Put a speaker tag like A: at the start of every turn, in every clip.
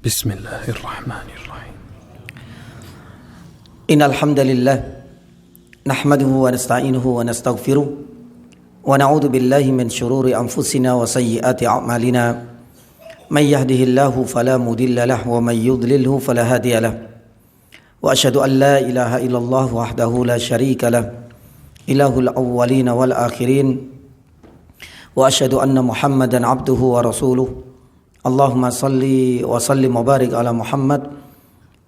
A: بسم الله الرحمن الرحيم
B: إن الحمد لله نحمده ونستعينه ونستغفره ونعوذ بالله من شرور أنفسنا وسيئات أعمالنا من يهده الله فلا مضل له ومن يضلله فلا هادي له وأشهد أن لا إله إلا الله وحده لا شريك له إله الأولين والآخرين وأشهد أن محمدا عبده ورسوله Allahumma salli wa sallim wa barik ala Muhammad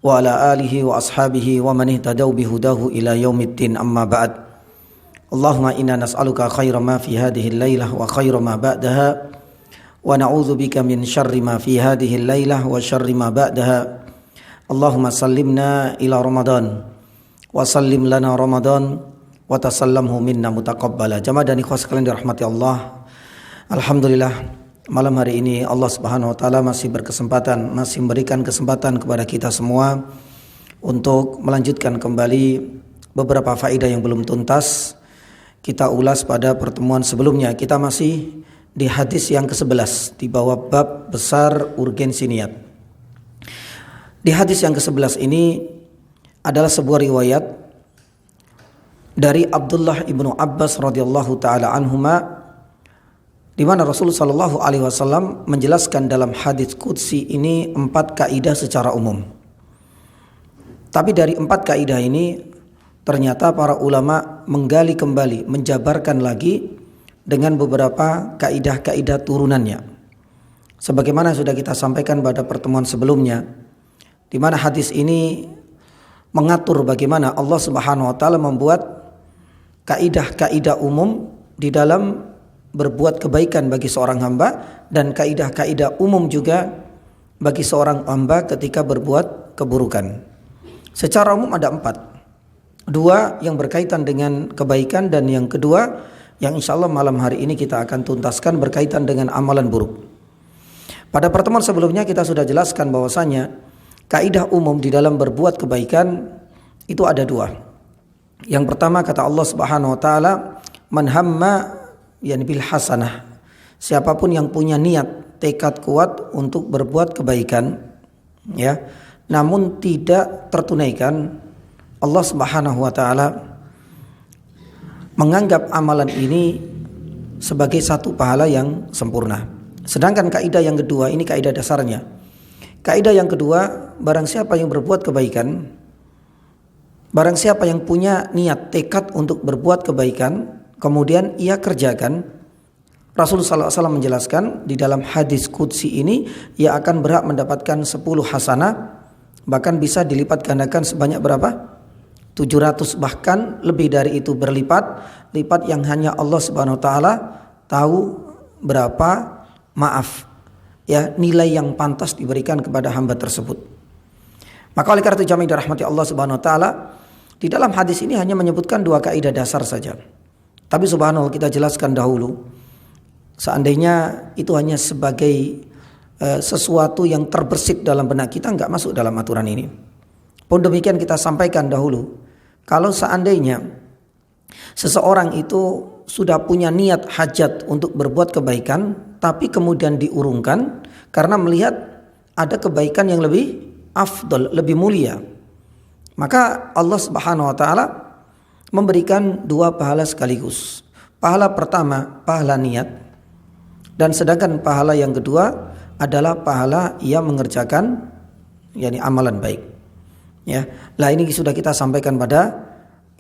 B: wa ala alihi wa ashabihi wa man ihtadaw bihudahu ila yaumiddin, amma ba'd. Allahumma inna nas'aluka khaira ma fi hadhihi al-lailah wa khaira ma ba'daha wa na'udzu bika min syarri ma fi hadhihi al-lailah wa syarri ma ba'daha. Allahumma sallimna ila Ramadan wa sallim lana Ramadan wa tasallamhu minna mutaqabbala. Jamaah dan ikhwah sekalian dirahmati Allah. Alhamdulillah, malam hari ini Allah Subhanahu wa taala masih memberikan kesempatan kepada kita semua untuk melanjutkan kembali beberapa faedah yang belum tuntas kita ulas pada pertemuan sebelumnya. Kita masih di hadis yang ke-11 di bawah bab besar urgensi niat. Di hadis yang ke-11 ini adalah sebuah riwayat dari Abdullah ibnu Abbas radhiyallahu taala anhuma, di mana Rasulullah Shallallahu Alaihi Wasallam menjelaskan dalam hadis qudsi ini 4 kaidah secara umum. Tapi dari 4 kaidah ini ternyata para ulama menggali kembali, menjabarkan lagi dengan beberapa kaidah-kaidah turunannya. Sebagaimana sudah kita sampaikan pada pertemuan sebelumnya, di mana hadis ini mengatur bagaimana Allah Subhanahu Wa Taala membuat kaidah-kaidah umum di dalam berbuat kebaikan bagi seorang hamba, dan kaidah-kaidah umum juga bagi seorang hamba ketika berbuat keburukan. Secara umum ada 4. 2 yang berkaitan dengan kebaikan, dan yang kedua yang insyaallah malam hari ini kita akan tuntaskan berkaitan dengan amalan buruk. Pada pertemuan sebelumnya kita sudah jelaskan bahwasanya kaidah umum di dalam berbuat kebaikan itu ada 2. Yang pertama kata Allah Subhanahu wa taala, man hamma yani bil hasanah, siapapun yang punya niat, tekad kuat untuk berbuat kebaikan, ya, namun tidak tertunaikan, Allah Subhanahu wa taala menganggap amalan ini sebagai satu pahala yang sempurna. Sedangkan kaidah yang kedua, ini kaidah dasarnya. Kaidah yang kedua, barang siapa yang berbuat kebaikan, barang siapa yang punya niat, tekad untuk berbuat kebaikan, kemudian ia kerjakan, Rasulullah SAW menjelaskan di dalam hadis qudsi ini, ia akan berhak mendapatkan 10 hasanah, bahkan bisa dilipat gandakan sebanyak berapa? 700, bahkan lebih dari itu berlipat-lipat yang hanya Allah Subhanahu wa taala tahu berapa nilai yang pantas diberikan kepada hamba tersebut. Maka oleh karena itu jamaah dirahmati Allah Subhanahu wa taala, di dalam hadis ini hanya menyebutkan 2 kaidah dasar saja. Tapi subhanallah, kita jelaskan dahulu, seandainya itu hanya sebagai sesuatu yang terbersit dalam benak kita, enggak masuk dalam aturan ini. Pun demikian kita sampaikan dahulu, kalau seandainya seseorang itu sudah punya niat hajat untuk berbuat kebaikan, tapi kemudian diurungkan karena melihat ada kebaikan yang lebih afdal, lebih mulia, maka Allah Subhanahu wa taala memberikan 2 pahala sekaligus. Pahala pertama pahala niat, dan sedangkan pahala yang kedua adalah pahala ia mengerjakan yakni amalan baik. Ya, lah ini sudah kita sampaikan pada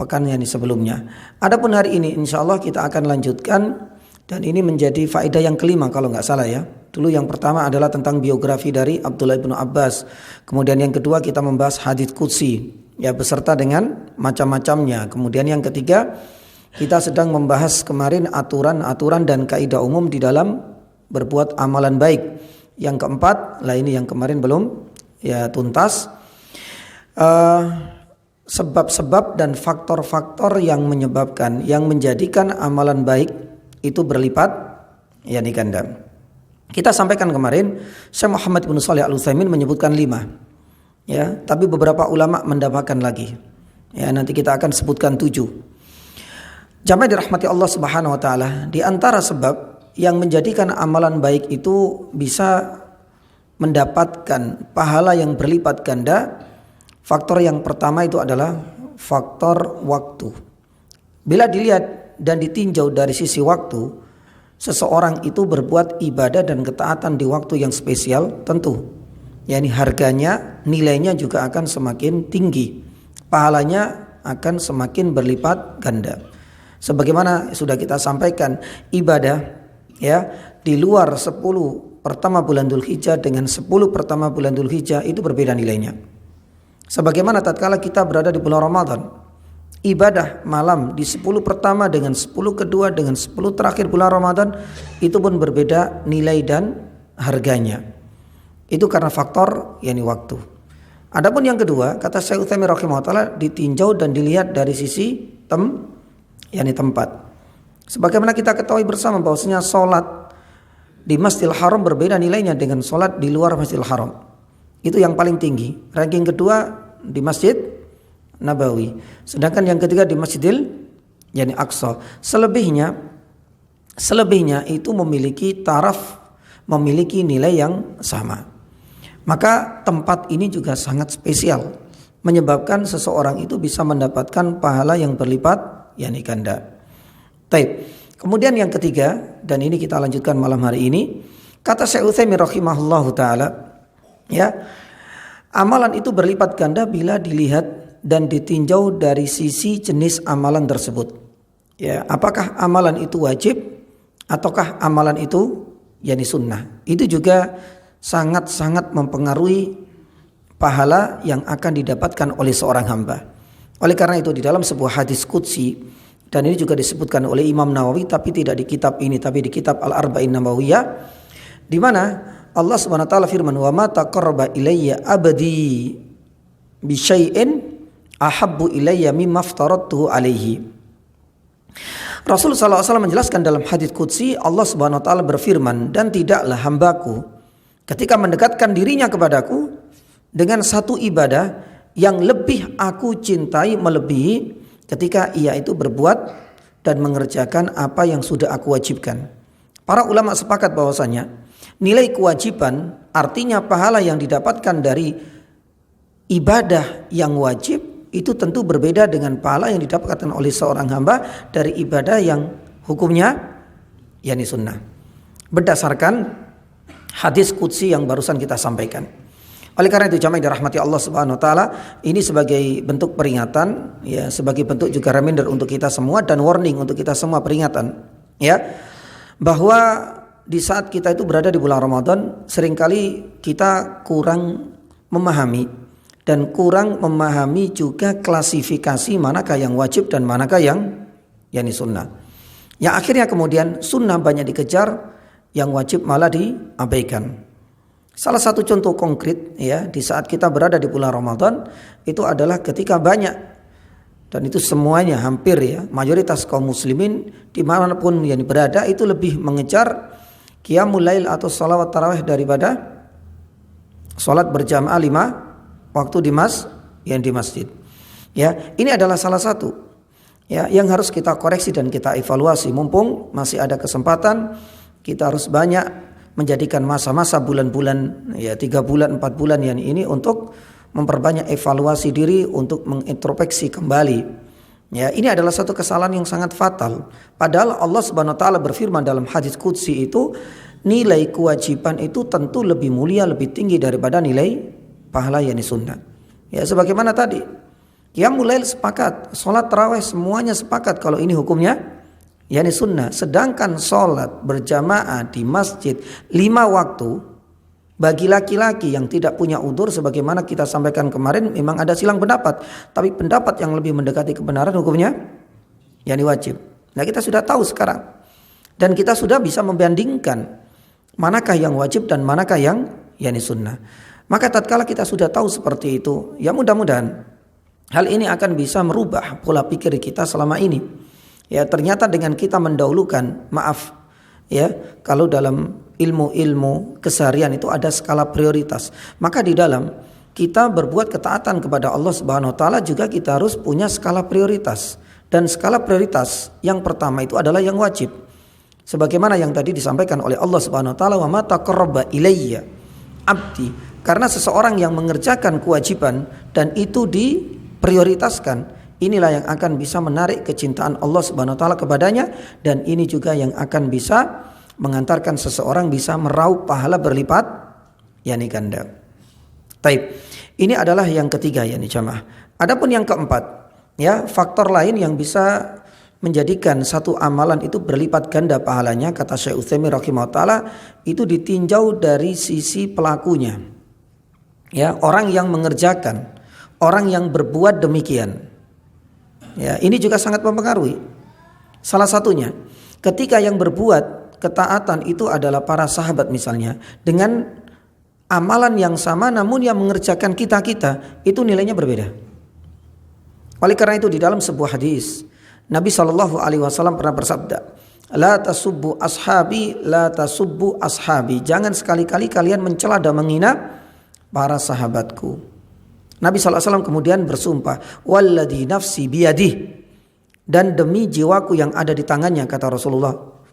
B: pekan yang sebelumnya. Adapun hari ini insyaallah kita akan lanjutkan, dan ini menjadi faedah yang kelima kalau nggak salah ya. Dulu yang pertama adalah tentang biografi dari Abdullah bin Abbas. Kemudian yang kedua kita membahas hadits qudsi, ya, beserta dengan macam-macamnya. Kemudian yang ketiga kita sedang membahas kemarin aturan-aturan dan kaidah umum di dalam berbuat amalan baik. Yang keempat, lah ini yang kemarin belum ya tuntas, sebab-sebab dan faktor-faktor yang menyebabkan, yang menjadikan amalan baik itu berlipat yakni ganda. Kita sampaikan kemarin Syekh Muhammad bin Shalih Al-Utsaimin menyebutkan 5. Ya, tapi beberapa ulama mendapatkan lagi. Ya, nanti kita akan sebutkan 7. Jamaah dirahmati Allah Subhanahu wa taala, di antara sebab yang menjadikan amalan baik itu bisa mendapatkan pahala yang berlipat ganda, faktor yang pertama itu adalah faktor waktu. Bila dilihat dan ditinjau dari sisi waktu, seseorang itu berbuat ibadah dan ketaatan di waktu yang spesial, tentu yakni harganya, nilainya juga akan semakin tinggi, pahalanya akan semakin berlipat ganda. Sebagaimana sudah kita sampaikan, ibadah ya di luar 10 pertama bulan Dzulhijjah dengan 10 pertama bulan Dzulhijjah itu berbeda nilainya. Sebagaimana tatkala kita berada di bulan Ramadan, ibadah malam di 10 pertama dengan 10 kedua dengan 10 terakhir bulan Ramadan itu pun berbeda nilai dan harganya. Itu karena faktor yakni waktu. Adapun yang kedua, kata Syekh Utsaimin rahimahullah taala, ditinjau dan dilihat dari sisi yakni tempat. Sebagaimana kita ketahui bersama bahwasanya salat di Masjidil Haram berbeda nilainya dengan salat di luar Masjidil Haram. Itu yang paling tinggi. Ranking kedua di Masjid Nabawi. Sedangkan yang ketiga di Masjidil yakni Aqsa. Selebihnya itu memiliki taraf, memiliki nilai yang sama. Maka tempat ini juga sangat spesial, menyebabkan seseorang itu bisa mendapatkan pahala yang berlipat yakni ganda. Baik. Kemudian yang ketiga, dan ini kita lanjutkan malam hari ini, kata Syekh Utsaimin rahimahullahu taala, ya, amalan itu berlipat ganda bila dilihat dan ditinjau dari sisi jenis amalan tersebut. Ya, apakah amalan itu wajib ataukah amalan itu yakni sunnah? Itu juga sangat-sangat mempengaruhi pahala yang akan didapatkan oleh seorang hamba. Oleh karena itu di dalam sebuah hadis qudsi, dan ini juga disebutkan oleh Imam Nawawi tapi tidak di kitab ini tapi di kitab Al-Arba'in Nawawiyah, di mana Allah Subhanahu wa taala firman, "Wa ma taqarraba ilayya abdi bi syai'in ahabbu ilayya mimma aftaradtuhu alaihi." Rasul sallallahu alaihi wasallam menjelaskan dalam hadis qudsi, Allah Subhanahu wa taala berfirman, "Dan tidaklah hambaku ketika mendekatkan dirinya kepadaku dengan satu ibadah yang lebih aku cintai melebihi ketika ia itu berbuat dan mengerjakan apa yang sudah aku wajibkan." Para ulama sepakat bahwasanya nilai kewajiban artinya pahala yang didapatkan dari ibadah yang wajib itu tentu berbeda dengan pahala yang didapatkan oleh seorang hamba dari ibadah yang hukumnya yakni sunnah. Berdasarkan hadis qudsi yang barusan kita sampaikan. Oleh karena itu jamaah dirahmati Allah Subhanahu wa taala, ini sebagai bentuk peringatan, ya, sebagai bentuk juga reminder untuk kita semua dan warning untuk kita semua, peringatan, ya, bahwa di saat kita itu berada di bulan Ramadan seringkali kita kurang memahami dan kurang memahami juga klasifikasi manakah yang wajib dan manakah yang yakni sunnah. Yang akhirnya kemudian sunnah banyak dikejar, yang wajib malah diabaikan. Salah satu contoh konkret, ya, di saat kita berada di bulan Ramadan itu adalah ketika banyak, dan itu semuanya hampir, ya, mayoritas kaum muslimin dimanapun yang berada itu lebih mengejar qiyamul lail atau salawat tarawih daripada salat berjamaah 5 waktu di masjid. Ya, ini adalah salah satu, ya, yang harus kita koreksi dan kita evaluasi. Mumpung masih ada kesempatan, kita harus banyak menjadikan masa-masa bulan-bulan, ya, 3 bulan 4 bulan yang ini untuk memperbanyak evaluasi diri, untuk mengintrospeksi kembali. Ya, ini adalah satu kesalahan yang sangat fatal. Padahal Allah Subhanahu wa taala berfirman dalam hadis qudsi itu, nilai kewajiban itu tentu lebih mulia, lebih tinggi daripada nilai pahala yang sunnah. Ya, sebagaimana tadi, qiyamul lail sepakat, salat tarawih semuanya sepakat kalau ini hukumnya yakni sunnah. Sedangkan sholat berjamaah di masjid 5 waktu bagi laki-laki yang tidak punya udzur, sebagaimana kita sampaikan kemarin, memang ada silang pendapat, tapi pendapat yang lebih mendekati kebenaran hukumnya yakni wajib. Nah, kita sudah tahu sekarang dan kita sudah bisa membandingkan manakah yang wajib dan manakah yang yakni sunnah. Maka tatkala kita sudah tahu seperti itu, ya mudah-mudahan hal ini akan bisa merubah pola pikir kita selama ini. Ya, ternyata dengan kita mendahulukan, maaf, ya, kalau dalam ilmu-ilmu keseharian itu ada skala prioritas. Maka di dalam kita berbuat ketaatan kepada Allah Subhanahu wa taala juga kita harus punya skala prioritas. Dan skala prioritas yang pertama itu adalah yang wajib. Sebagaimana yang tadi disampaikan oleh Allah Subhanahu wa taala, "Wa ma taqarraba ilayya abdi. Karena seseorang yang mengerjakan kewajiban dan itu diprioritaskan, inilah yang akan bisa menarik kecintaan Allah Subhanahu wa taala kepadanya, dan ini juga yang akan bisa mengantarkan seseorang bisa meraup pahala berlipat yakni ganda. Taib. Ini adalah yang ketiga yakni jamaah. Adapun yang keempat, ya, faktor lain yang bisa menjadikan satu amalan itu berlipat ganda pahalanya, kata Syekh Utsaimin rahimahullah taala, itu ditinjau dari sisi pelakunya. Ya, orang yang mengerjakan, orang yang berbuat demikian. Ya, ini juga sangat mempengaruhi. Salah satunya, ketika yang berbuat ketaatan itu adalah para sahabat misalnya, dengan amalan yang sama namun yang mengerjakan kita-kita, itu nilainya berbeda. Oleh karena itu di dalam sebuah hadis Nabi SAW pernah bersabda, La tasubbu ashabi, la tasubbu ashabi. Jangan sekali-kali kalian mencela dan menghina para sahabatku. Nabi SAW kemudian bersumpah, Walladhi nafsi biyadih, dan demi jiwaku yang ada di tangannya, kata Rasulullah.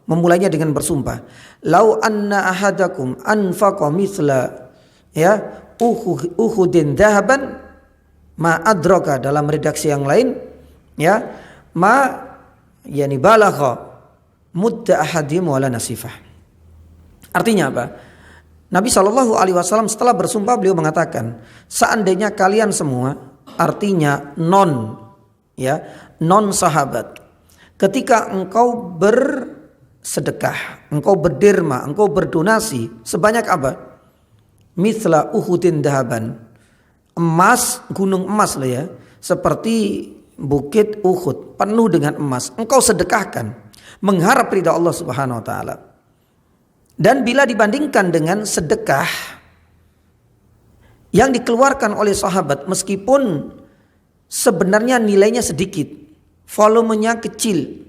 B: Memulainya dengan bersumpah, Lau anna ahadakum anfaqa mithla uhudin dhahaban ma adraka, dalam redaksi yang lain, ya, ma yani balagha mudda ahadim wala nasifah. Artinya apa? Nabi SAW setelah bersumpah beliau mengatakan, seandainya kalian semua, artinya non sahabat, ketika engkau bersedekah, engkau berderma, engkau berdonasi sebanyak apa? Mithla uhudin dahaban, emas, gunung emas lah ya, seperti bukit Uhud penuh dengan emas, engkau sedekahkan mengharap ridha Allah Subhanahu wa taala. Dan bila dibandingkan dengan sedekah yang dikeluarkan oleh sahabat, meskipun sebenarnya nilainya sedikit, volumenya kecil,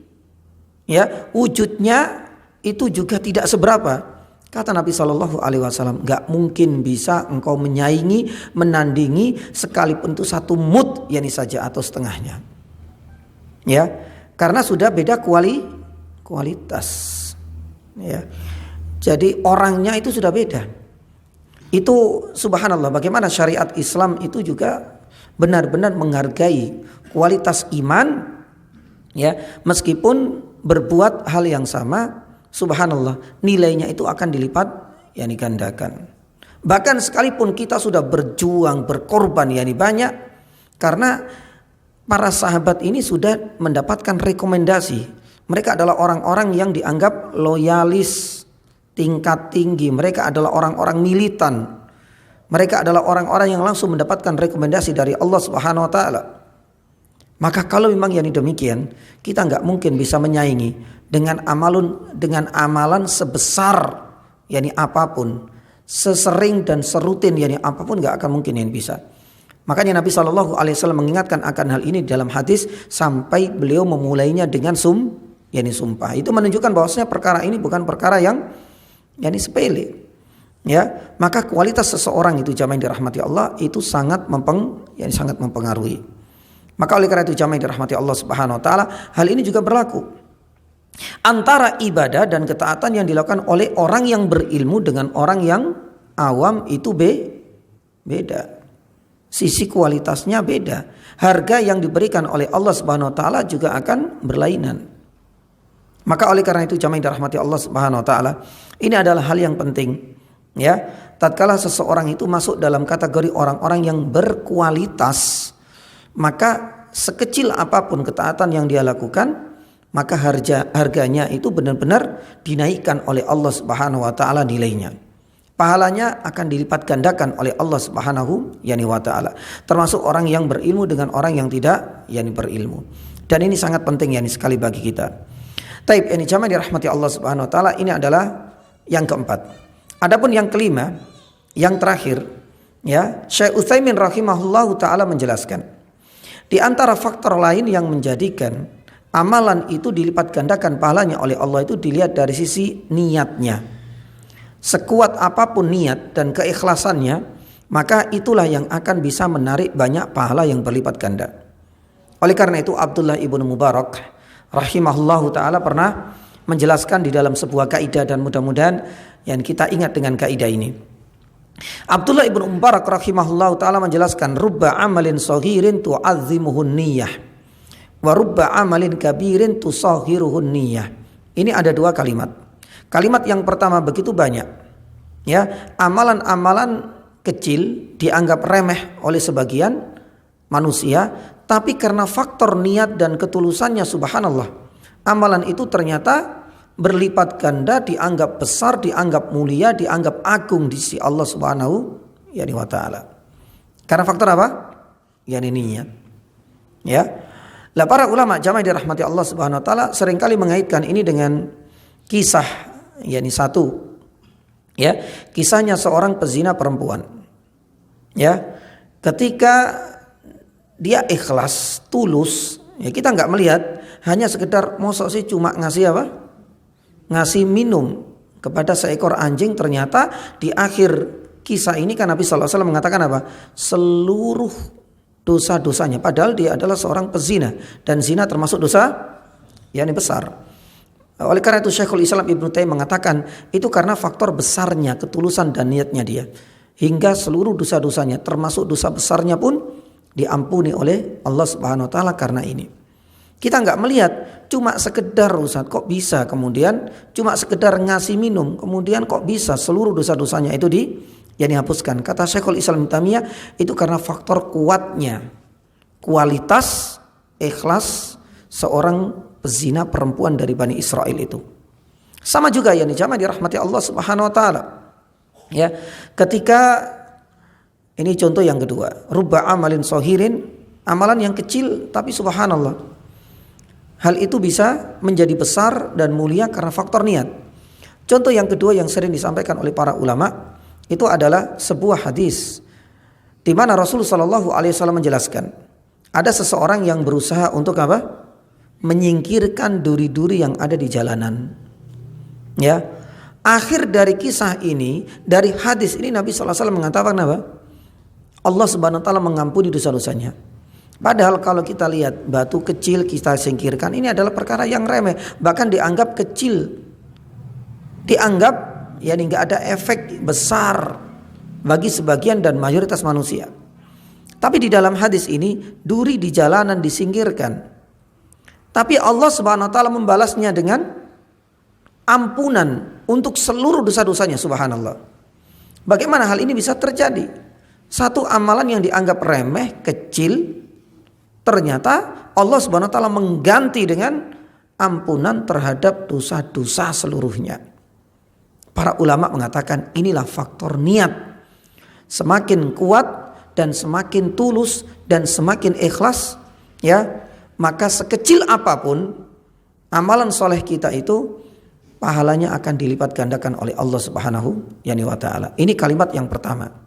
B: ya, wujudnya itu juga tidak seberapa. Kata Nabi SAW, gak mungkin bisa engkau menyaingi, menandingi sekalipun itu satu mud yani saja atau setengahnya. Ya, karena sudah beda kualitas. Ya. Jadi orangnya itu sudah beda. Itu subhanallah, bagaimana syariat Islam itu juga benar-benar menghargai kualitas iman, ya, meskipun berbuat hal yang sama, subhanallah, nilainya itu akan dilipat, yakni gandakan. Bahkan sekalipun kita sudah berjuang, berkorban yakni banyak, karena para sahabat ini sudah mendapatkan rekomendasi. Mereka adalah orang-orang yang dianggap loyalis tingkat tinggi. Mereka adalah orang-orang militan. Mereka adalah orang-orang yang langsung mendapatkan rekomendasi dari Allah Subhanahu wa taala. Maka kalau memang yakni demikian, kita nggak mungkin bisa menyaingi dengan amalan sebesar yakni apapun, sesering dan serutin yakni apapun, nggak akan mungkin yang bisa. Makanya Nabi SAW mengingatkan akan hal ini dalam hadis sampai beliau memulainya dengan yakni sumpah. Itu menunjukkan bahwasanya perkara ini bukan perkara yang yakni sepele. Ya, maka kualitas seseorang itu jamaah yang dirahmati Allah itu sangat mempengaruhi. Maka oleh karena itu jamaah yang dirahmati Allah Subhanahu wa taala, hal ini juga berlaku antara ibadah dan ketaatan yang dilakukan oleh orang yang berilmu dengan orang yang awam itu beda. Sisi kualitasnya beda. Harga yang diberikan oleh Allah Subhanahu wa taala juga akan berlainan. Maka oleh karena itu jamaah yang dirahmati Allah Subhanahu wa taala, ini adalah hal yang penting, ya. Tatkala seseorang itu masuk dalam kategori orang-orang yang berkualitas, maka sekecil apapun ketaatan yang dia lakukan, maka harganya itu benar-benar dinaikkan oleh Allah Subhanahu wa taala nilainya. Pahalanya akan dilipat gandakan oleh Allah Subhanahu wa taala. Termasuk orang yang berilmu dengan orang yang tidak berilmu. Dan ini sangat penting sekali bagi kita. Taib, ini jamaah dirahmati Allah Subhanahu wa taala, ini adalah yang keempat. Adapun yang kelima, yang terakhir, ya, Syekh Utsaimin rahimahullahu taala menjelaskan, di antara faktor lain yang menjadikan amalan itu dilipat gandakan pahalanya oleh Allah itu dilihat dari sisi niatnya. Sekuat apapun niat dan keikhlasannya, maka itulah yang akan bisa menarik banyak pahala yang berlipat ganda. Oleh karena itu Abdullah ibnu Mubarak rahimahullahu ta'ala pernah menjelaskan di dalam sebuah kaidah, dan mudah-mudahan yang kita ingat dengan kaidah ini. Abdullah ibn Mubarak rahimahullah ta'ala menjelaskan, rubba amalin saghirin tu'azzimuhun niyah wa rubba amalin kabirin tusaghiruhun niyah. Ini ada dua kalimat. Kalimat yang pertama begitu banyak, ya, amalan-amalan kecil dianggap remeh oleh sebagian manusia, tapi karena faktor niat dan ketulusannya, subhanallah, amalan itu ternyata berlipat ganda, dianggap besar, dianggap mulia, dianggap agung di sisi Allah Subhanahu wa taala. Karena faktor apa? Yani niat. Ya. Lah para ulama jamaah dirahmati Allah Subhanahu wa taala seringkali mengaitkan ini dengan kisah, yakni satu, ya, kisahnya seorang pezina perempuan. Ya. Ketika dia ikhlas, tulus, ya kita nggak melihat hanya sekedar mosok sih cuma ngasih apa? Ngasih minum kepada seekor anjing. Ternyata di akhir kisah ini kan Nabi SAW mengatakan apa? Seluruh dosa-dosanya, padahal dia adalah seorang pezina, dan zina termasuk dosa yang besar. Oleh karena itu Syekhul Islam Ibnu Taimiyah mengatakan itu karena faktor besarnya ketulusan dan niatnya dia, hingga seluruh dosa-dosanya termasuk dosa besarnya pun diampuni oleh Allah Subhanahu wa taala karena ini. Kita nggak melihat cuma sekedar, Ustaz, kok bisa kemudian cuma sekedar ngasih minum, kemudian kok bisa seluruh dosa-dosanya itu dihapuskan. Kata Syekhul Islam Ibnu Taimiyah, itu karena faktor kuatnya kualitas ikhlas seorang pezina perempuan dari Bani Israel itu. Sama juga ya jamaah dirahmati Allah Subhanahu wa taala. Ya, ketika ini contoh yang kedua, rubba amalin sohirin, amalan yang kecil tapi subhanallah, hal itu bisa menjadi besar dan mulia karena faktor niat. Contoh yang kedua yang sering disampaikan oleh para ulama itu adalah sebuah hadis di mana Rasulullah SAW menjelaskan ada seseorang yang berusaha untuk apa? Menyingkirkan duri-duri yang ada di jalanan. Ya, akhir dari kisah ini, dari hadis ini Nabi SAW mengatakan apa? Allah Subhanahu wa taala mengampuni dosa-dosanya. Padahal kalau kita lihat batu kecil kita singkirkan, ini adalah perkara yang remeh, bahkan dianggap kecil, dianggap ya nggak ada efek besar bagi sebagian dan mayoritas manusia. Tapi di dalam hadis ini duri di jalanan disingkirkan, tapi Allah Subhanahu wa taala membalasnya dengan ampunan untuk seluruh dosa-dosanya, subhanallah. Bagaimana hal ini bisa terjadi? Satu amalan yang dianggap remeh, kecil, ternyata Allah Subhanahu wa taala mengganti dengan ampunan terhadap dosa-dosa seluruhnya. Para ulama mengatakan inilah faktor niat. Semakin kuat dan semakin tulus dan semakin ikhlas, ya, maka sekecil apapun amalan soleh kita itu pahalanya akan dilipat gandakan oleh Allah Subhanahu wa taala. Ini kalimat yang pertama.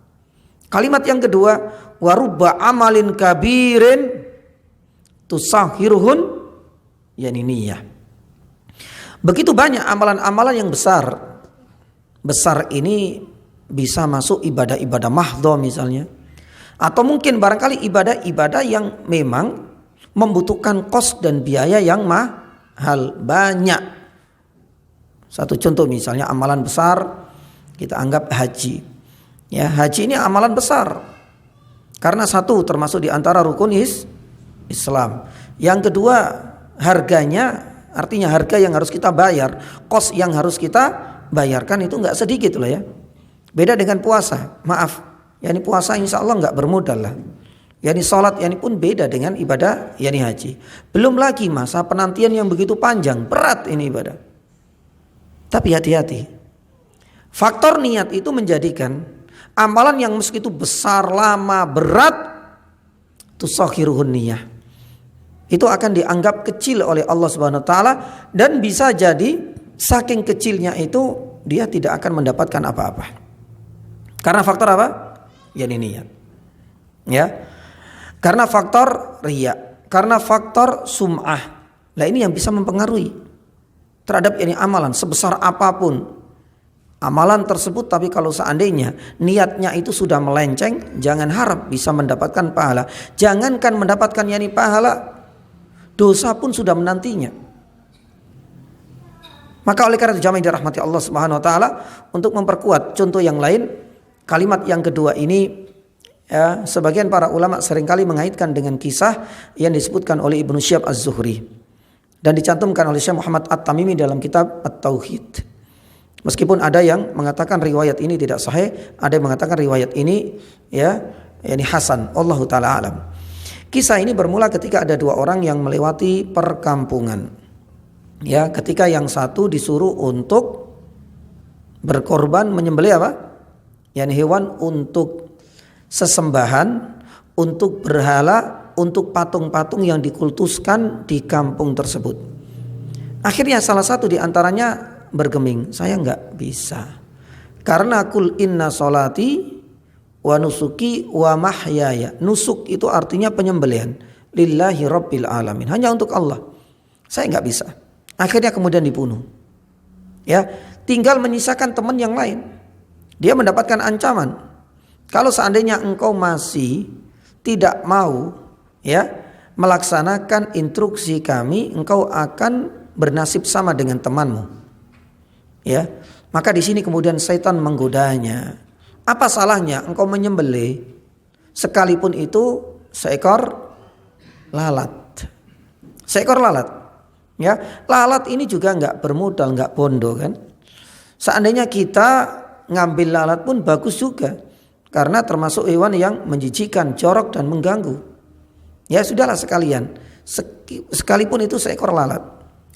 B: Kalimat yang kedua, warubba amalin kabirin tusahiruhun yani niyah. Begitu banyak amalan-amalan yang besar. Besar ini bisa masuk ibadah-ibadah mahdhah misalnya, atau mungkin barangkali ibadah-ibadah yang memang membutuhkan kos dan biaya yang mahal, banyak. Satu contoh misalnya amalan besar kita anggap haji. Ya, haji ini amalan besar karena satu termasuk di antara rukun Islam. Yang kedua harganya, artinya harga yang harus kita bayar, kos yang harus kita bayarkan itu nggak sedikit loh ya. Beda dengan puasa, maaf, yakni puasa insya Allah nggak bermodal lah. yakni sholat, yakni pun beda dengan ibadah yakni haji. Belum lagi masa penantian yang begitu panjang, berat ini ibadah. Tapi hati-hati, faktor niat itu menjadikan amalan yang meski itu besar, lama, berat, tusakhiruhun niyah, itu akan dianggap kecil oleh Allah Subhanahu wa taala, dan bisa jadi saking kecilnya itu dia tidak akan mendapatkan apa-apa. Karena faktor apa? Yakni niat. Ya. Karena faktor riya, karena faktor sum'ah. Nah, ini yang bisa mempengaruhi terhadap ini amalan sebesar apapun amalan tersebut, tapi kalau seandainya niatnya itu sudah melenceng, jangan harap bisa mendapatkan pahala. Jangankan mendapatkan yakni pahala, dosa pun sudah menantinya. Maka oleh karena itu jamaah dirahmati Allah Subhanahu wa taala, untuk memperkuat contoh yang lain, Kalimat yang kedua ini ya, sebagian para ulama seringkali mengaitkan dengan kisah yang disebutkan oleh Ibnu Syihab Az-Zuhri dan dicantumkan oleh Syekh Muhammad At-Tamimi dalam kitab At-Tauhid. Meskipun ada yang mengatakan riwayat ini tidak sahih, ada yang mengatakan riwayat ini ya ini hasan. Allahu taala alam. Kisah ini bermula ketika ada dua orang yang melewati perkampungan. Ya, ketika yang satu disuruh untuk berkorban menyembelih apa? Yani hewan untuk sesembahan, untuk berhala, untuk patung-patung yang dikultuskan di kampung tersebut. Akhirnya salah satu di antaranya bergeming, saya enggak bisa. Karena kul inna solati wa nusuki wa mahyaya. Nusuk itu artinya penyembelihan. Lillahi rabbil alamin. Hanya untuk Allah. Saya enggak bisa. Akhirnya kemudian dibunuh. Ya, tinggal menyisakan teman yang lain. Dia mendapatkan ancaman. Kalau seandainya engkau masih tidak mau ya melaksanakan instruksi kami, engkau akan bernasib sama dengan temanmu. Ya, maka di sini kemudian setan menggodanya. Apa salahnya engkau menyembelih sekalipun itu seekor lalat? Seekor lalat. Ya, lalat ini juga enggak bermodal, enggak bondo kan? Seandainya kita ngambil lalat pun bagus juga, karena termasuk hewan yang menjijikan, jorok dan mengganggu. Ya sudahlah sekalian, sekalipun itu seekor lalat,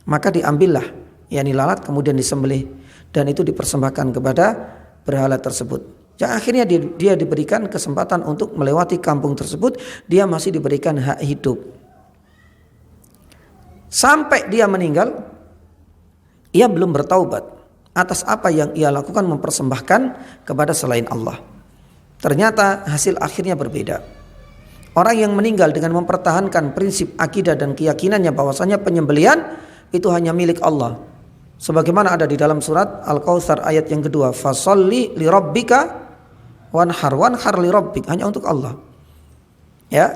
B: maka diambillah yakni lalat kemudian disembelih dan itu dipersembahkan kepada berhala tersebut. Yang akhirnya dia diberikan kesempatan untuk melewati kampung tersebut, dia masih diberikan hak hidup. Sampai dia meninggal, ia belum bertaubat atas apa yang ia lakukan mempersembahkan kepada selain Allah. Ternyata hasil akhirnya berbeda. Orang yang meninggal dengan mempertahankan prinsip akidah dan keyakinannya bahwasanya penyembelihan itu hanya milik Allah. Sebagaimana ada di dalam surat Al-Kautsar ayat yang kedua, fasholli li rabbika wanhar li rabbik, hanya untuk Allah. Ya.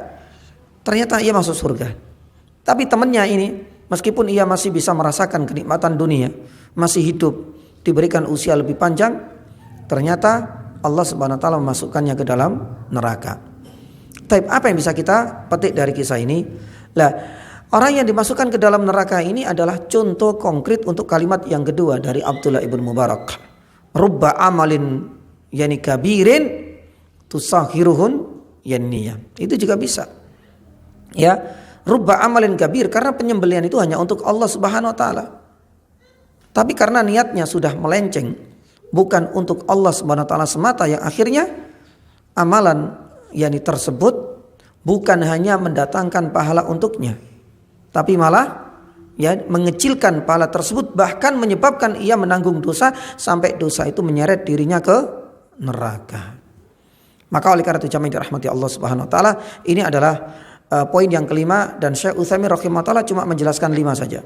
B: Ternyata ia masuk surga. Tapi temannya ini meskipun ia masih bisa merasakan kenikmatan dunia, masih hidup, diberikan usia lebih panjang, ternyata Allah Subhanahu wa taala memasukkannya ke dalam neraka. Tapi apa yang bisa kita petik dari kisah ini? Lah, orang yang dimasukkan ke dalam neraka ini adalah contoh konkret untuk kalimat yang kedua dari Abdullah ibn Mubarak. Rubba amalin yani kabirin tusahiruhun yanniya. Itu juga bisa. Ya, rubba amalin kabir, karena penyembelihan itu hanya untuk Allah Subhanahu wa taala. Tapi karena niatnya sudah melenceng, bukan untuk Allah Subhanahu wa taala semata, yang akhirnya amalan yakni tersebut bukan hanya mendatangkan pahala untuknya, tapi malah ya mengecilkan pahala tersebut, bahkan menyebabkan ia menanggung dosa sampai dosa itu menyeret dirinya ke neraka. Maka oleh karena itu jamaah dirahmati Allah Subhanahu wa taala, ini adalah poin yang kelima, dan Syekh Utsaimin rahimahullah cuma menjelaskan 5 saja.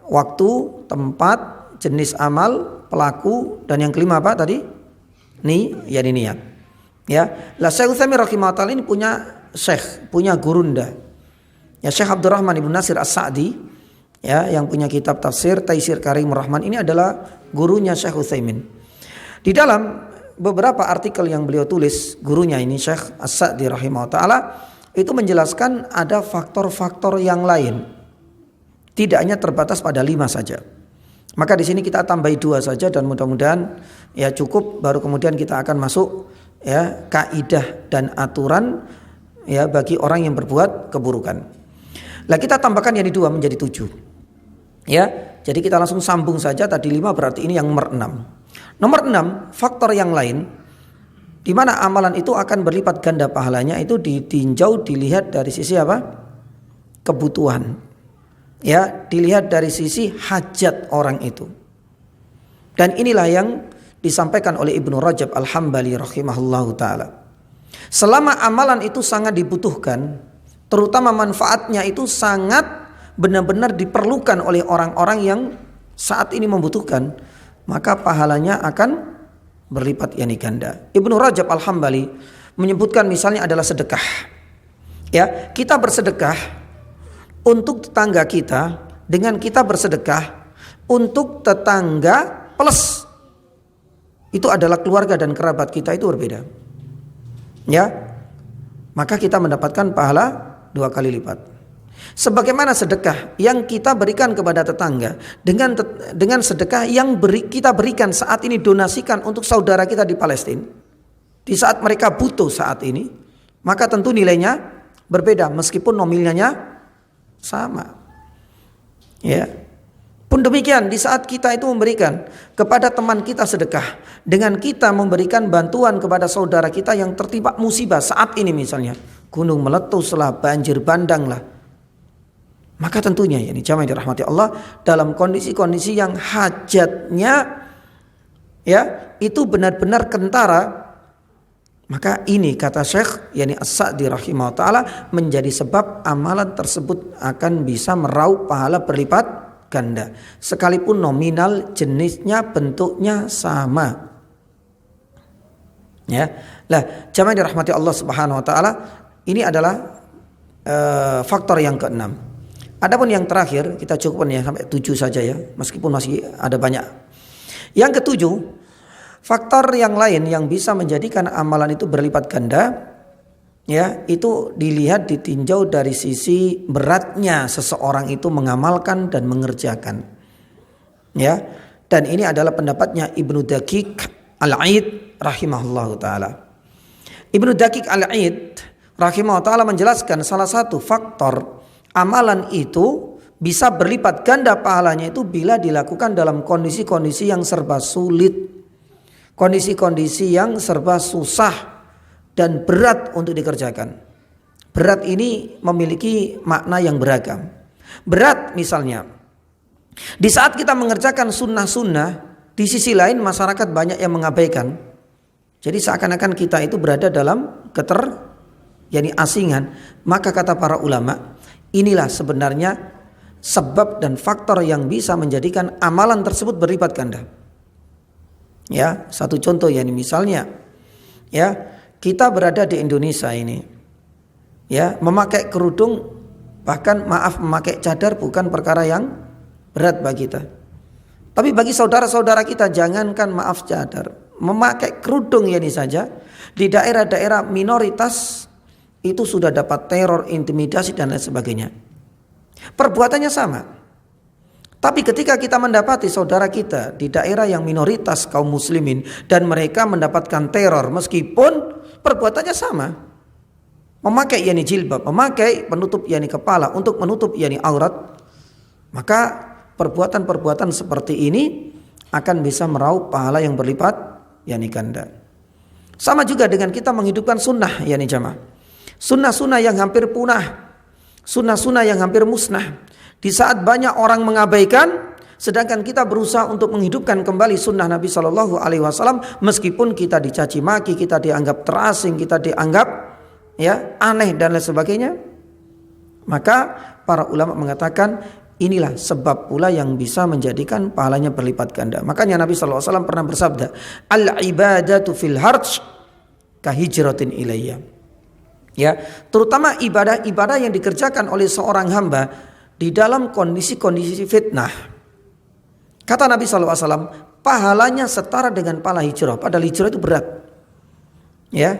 B: Waktu, tempat, jenis amal, pelaku, dan yang kelima apa tadi? Niat. Ya, lah Syekh Utsaimin rahimahullah ini punya gurunda. Ya, Syekh Abdurrahman ibn Nasir As-Sa'di, ya, yang punya kitab tafsir Taisir Karimur Rahman, ini adalah gurunya Syekh Utsaimin. Di dalam beberapa artikel yang beliau tulis, gurunya ini Syekh As-Sa'di rahimahullah taala itu menjelaskan ada faktor-faktor yang lain. Tidak hanya terbatas pada 5 saja. Maka di sini kita tambahi 2 saja dan mudah-mudahan ya cukup, baru kemudian kita akan masuk ya kaidah dan aturan ya bagi orang yang berbuat keburukan. Lah kita tambahkan yang 2 menjadi 7. Ya, jadi kita langsung sambung saja, tadi 5 berarti ini yang nomor 6. Nomor 6, faktor yang lain di mana amalan itu akan berlipat ganda pahalanya itu ditinjau, dilihat dari sisi apa? Kebutuhan. Ya, dilihat dari sisi hajat orang itu. Dan inilah yang disampaikan oleh Ibnu Rajab Al-Hambali rahimahullahu taala. Selama amalan itu sangat dibutuhkan, terutama manfaatnya itu sangat benar-benar diperlukan oleh orang-orang yang saat ini membutuhkan, maka pahalanya akan berlipat yani ganda. Ibnu Rajab Al-Hambali menyebutkan misalnya adalah sedekah. Ya, kita bersedekah untuk tetangga kita dengan kita bersedekah untuk tetangga plus itu adalah keluarga dan kerabat kita, itu berbeda. Ya, maka kita mendapatkan pahala 2 kali lipat. Sebagaimana sedekah yang kita berikan kepada tetangga dengan sedekah yang kita berikan saat ini, donasikan untuk saudara kita di Palestina di saat mereka butuh saat ini, maka tentu nilainya berbeda meskipun nominalnya sama. Ya. Pun demikian di saat kita itu memberikan kepada teman kita sedekah dengan kita memberikan bantuan kepada saudara kita yang tertimpa musibah saat ini, misalnya gunung meletuslah, banjir bandanglah, maka tentunya ini jamaah dirahmati Allah, dalam kondisi-kondisi yang hajatnya ya itu benar-benar kentara, maka ini kata Syekh As-Sa'di rahimahullah ta'ala menjadi sebab amalan tersebut akan bisa meraup pahala berlipat ganda sekalipun nominal, jenisnya, bentuknya sama. Ya, lah jamaah dirahmati Allah Subhanahu wa taala, ini adalah faktor yang keenam. Adapun yang terakhir kita cukupkan ya sampai 7 saja ya, meskipun masih ada banyak. Yang ketujuh, faktor yang lain yang bisa menjadikan amalan itu berlipat ganda, ya, itu dilihat ditinjau dari sisi beratnya seseorang itu mengamalkan dan mengerjakan. Ya, dan ini adalah pendapatnya Ibnu Daqiq Al-Aid rahimahullahu taala. Ibnu Daqiq Al-Aid rahimahullahu taala menjelaskan salah satu faktor amalan itu bisa berlipat ganda pahalanya itu bila dilakukan dalam kondisi-kondisi yang serba sulit, kondisi-kondisi yang serba susah dan berat untuk dikerjakan. Berat ini memiliki makna yang beragam. Berat misalnya, di saat kita mengerjakan sunnah-sunnah, di sisi lain masyarakat banyak yang mengabaikan. Jadi seakan-akan kita itu berada dalam asingan. Maka kata para ulama, inilah sebenarnya sebab dan faktor yang bisa menjadikan amalan tersebut berlipat ganda. Ya, satu contoh misalnya, ya, kita berada di Indonesia ini, ya, memakai kerudung, bahkan memakai cadar bukan perkara yang berat bagi kita. Tapi bagi saudara-saudara kita, jangankan cadar, memakai kerudung saja di daerah-daerah minoritas itu sudah dapat teror, intimidasi dan lain sebagainya. Perbuatannya sama. Tapi ketika kita mendapati saudara kita di daerah yang minoritas kaum muslimin dan mereka mendapatkan teror meskipun perbuatannya sama, memakai jilbab, memakai penutup kepala untuk menutup aurat, maka perbuatan-perbuatan seperti ini akan bisa meraup pahala yang berlipat ganda. Sama juga dengan kita menghidupkan sunnah jamaah. Sunnah-sunnah yang hampir punah, sunnah-sunnah yang hampir musnah. Di saat banyak orang mengabaikan, sedangkan kita berusaha untuk menghidupkan kembali sunnah Nabi Shallallahu Alaihi Wasallam, meskipun kita dicaci maki, kita dianggap terasing, kita dianggap aneh dan lain sebagainya, maka para ulama mengatakan inilah sebab pula yang bisa menjadikan pahalanya berlipat ganda. Makanya Nabi Shallallahu Alaihi Wasallam pernah bersabda, al ibadatu fil harj kahijratin ilayya. Ya, terutama ibadah-ibadah yang dikerjakan oleh seorang hamba di dalam kondisi-kondisi fitnah. Kata Nabi SAW, pahalanya setara dengan pahala hijrah. Padahal hijrah itu berat. Ya,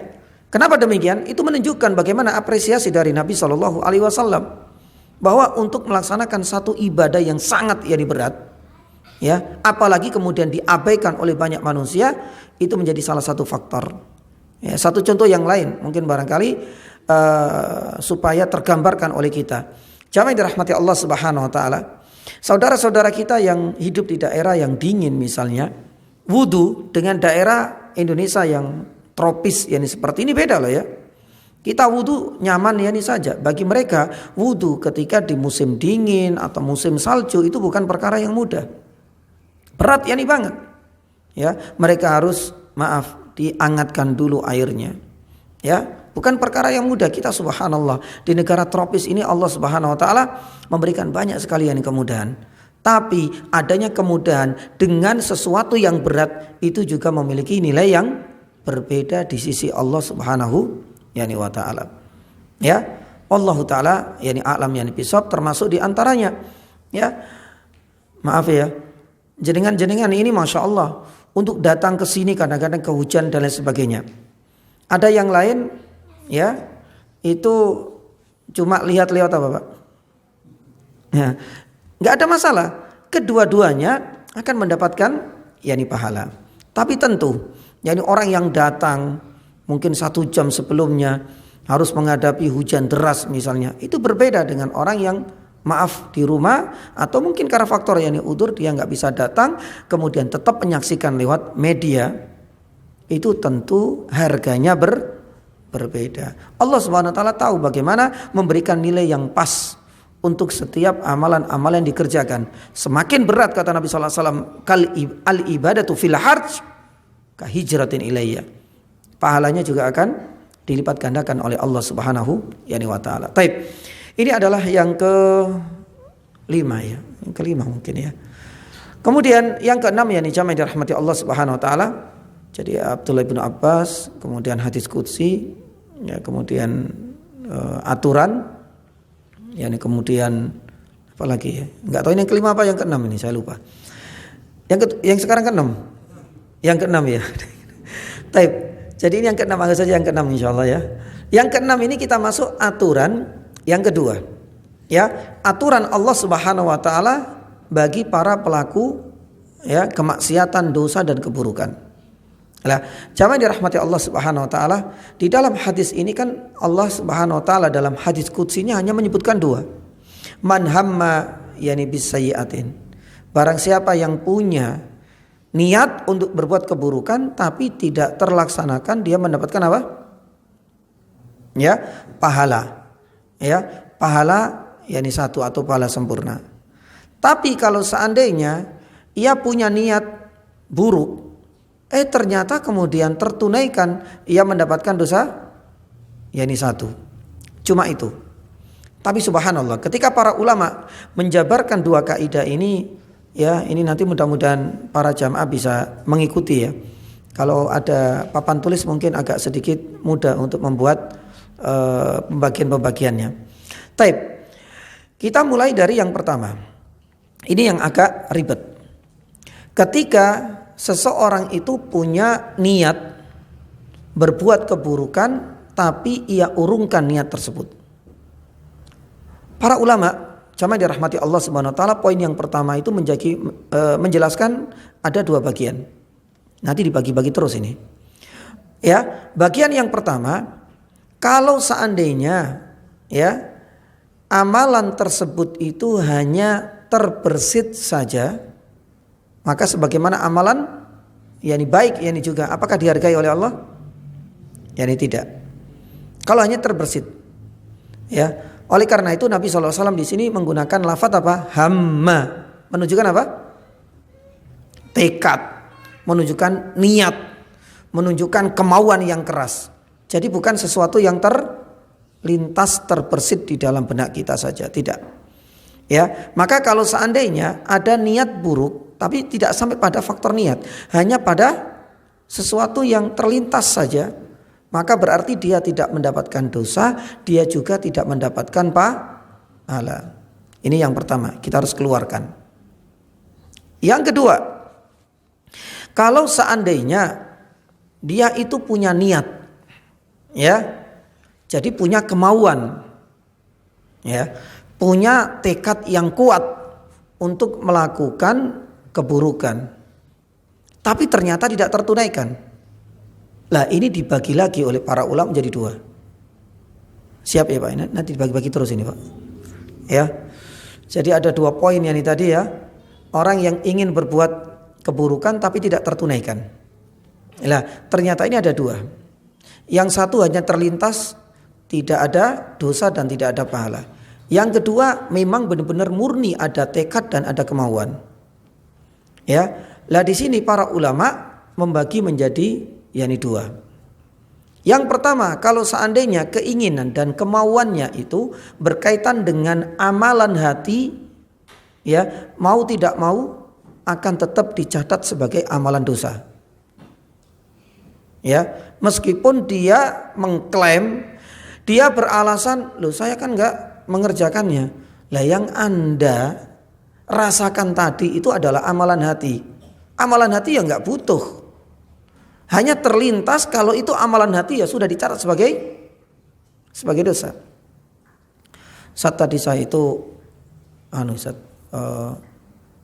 B: kenapa demikian? Itu menunjukkan bagaimana apresiasi dari Nabi SAW bahwa untuk melaksanakan satu ibadah yang sangat berat, ya, apalagi kemudian diabaikan oleh banyak manusia, itu menjadi salah satu faktor. Ya, satu contoh yang lain, mungkin barangkali supaya tergambarkan oleh kita. Jamaah dirahmati Allah Subhanahu wa taala. Saudara-saudara kita yang hidup di daerah yang dingin misalnya, wudu dengan daerah Indonesia yang tropis seperti ini beda loh ya. Kita wudu nyaman saja. Bagi mereka wudu ketika di musim dingin atau musim salju itu bukan perkara yang mudah. Berat banget. Ya, mereka harus diangatkan dulu airnya. Ya, bukan perkara yang mudah. Kita subhanallah di negara tropis ini Allah Subhanahu wa taala memberikan banyak sekali kemudahan. Tapi adanya kemudahan dengan sesuatu yang berat itu juga memiliki nilai yang berbeda di sisi Allah Subhanahu wa taala. Ya, Allah taala a'lam bisawab, termasuk di antaranya, ya. Maaf ya. Jenengan ini Masya Allah untuk datang ke sini kadang-kadang ke hujan dan lain sebagainya. Ada yang lain ya, itu cuma lihat-lihat apa Pak? Ya, nggak ada masalah. Kedua-duanya akan mendapatkan pahala. Tapi tentu, orang yang datang mungkin 1 jam sebelumnya harus menghadapi hujan deras misalnya, itu berbeda dengan orang yang maaf di rumah atau mungkin karena faktor udzur dia nggak bisa datang, kemudian tetap menyaksikan lewat media. Itu tentu harganya berbeda. Allah Subhanahu wa taala tahu bagaimana memberikan nilai yang pas untuk setiap amalan-amalan yang dikerjakan. Semakin berat kata Nabi sallallahu alaihi wasallam, al ibadatu fil harj ka hijratin ilayya. Pahalanya juga akan dilipat gandakan oleh Allah Subhanahu wa taala. Baik. Ini adalah yang ke-5 ya. Yang ke-5 mungkin ya. Kemudian yang ke-6 jamaah dirahmati Allah Subhanahu wa taala. Jadi Abdullah bin Abbas, kemudian hadis qudsi, ya, kemudian aturan, kemudian apa lagi ya? Enggak tahu ini yang ke-5 apa yang ke-6 ini, saya lupa. Yang sekarang ke-6. Yang ke-6 ya. Baik. Jadi ini yang ke-6, anggap saja yang ke-6 insyaallah ya. Yang ke-6 ini kita masuk aturan yang kedua. Ya, aturan Allah Subhanahu wa taala bagi para pelaku kemaksiatan, dosa dan keburukan. Nah, jamaah dirahmati Allah Subhanahu wa taala, di dalam hadis ini kan Allah Subhanahu wa taala dalam hadis qudsnya hanya menyebutkan 2. Man hamma bisayyi'atin. Barang siapa yang punya niat untuk berbuat keburukan tapi tidak terlaksanakan, dia mendapatkan apa? Ya, pahala. Ya, pahala 1 atau pahala sempurna. Tapi kalau seandainya ia punya niat buruk, ternyata kemudian tertunaikan, ia mendapatkan dosa 1. Cuma itu. Tapi subhanallah, ketika para ulama menjabarkan 2 kaidah ini, ini nanti mudah-mudahan para jamaah bisa mengikuti ya. Kalau ada papan tulis mungkin agak sedikit mudah untuk membuat pembagian-pembagiannya. Taib. Kita mulai dari yang pertama. Ini yang agak ribet. Ketika seseorang itu punya niat berbuat keburukan tapi ia urungkan niat tersebut. Para ulama, jamaah dirahmati Allah Subhanahu wa taala, poin yang pertama itu menjelaskan ada 2 bagian. Nanti dibagi-bagi terus ini. Ya, bagian yang pertama, kalau seandainya amalan tersebut itu hanya terbersit saja, maka sebagaimana amalan baik juga, apakah dihargai oleh Allah? Tidak. Kalau hanya terbersit, ya. Oleh karena itu Nabi SAW di sini menggunakan lafaz apa? Hamma, menunjukkan apa? Tekad, menunjukkan niat, menunjukkan kemauan yang keras. Jadi bukan sesuatu yang terlintas terbersit di dalam benak kita saja, tidak. Ya, maka kalau seandainya ada niat buruk tapi tidak sampai pada faktor niat, hanya pada sesuatu yang terlintas saja, maka berarti dia tidak mendapatkan dosa, dia juga tidak mendapatkan pahala. Ini yang pertama, kita harus keluarkan. Yang kedua, kalau seandainya dia itu punya niat, jadi punya kemauan, punya tekad yang kuat untuk melakukan keburukan, tapi ternyata tidak tertunaikan. Lah ini dibagi lagi oleh para ulama menjadi 2. Siap ya Pak? Nanti dibagi-bagi terus ini Pak. Ya. Jadi ada 2 poin yang ini tadi ya. Orang yang ingin berbuat keburukan tapi tidak tertunaikan. Lah ternyata ini ada 2. Yang satu hanya terlintas, tidak ada dosa dan tidak ada pahala. Yang kedua memang benar-benar murni ada tekad dan ada kemauan. Ya. Lah di sini para ulama membagi menjadi 2. Yang pertama, kalau seandainya keinginan dan kemauannya itu berkaitan dengan amalan hati, mau tidak mau akan tetap dicatat sebagai amalan dosa. Meskipun dia mengklaim, dia beralasan, loh saya kan enggak mengerjakannya. Lah yang Anda rasakan tadi itu adalah amalan hati. Amalan hati ya nggak butuh. Hanya terlintas kalau itu amalan hati ya sudah dicatat sebagai dosa. Saat tadi saya itu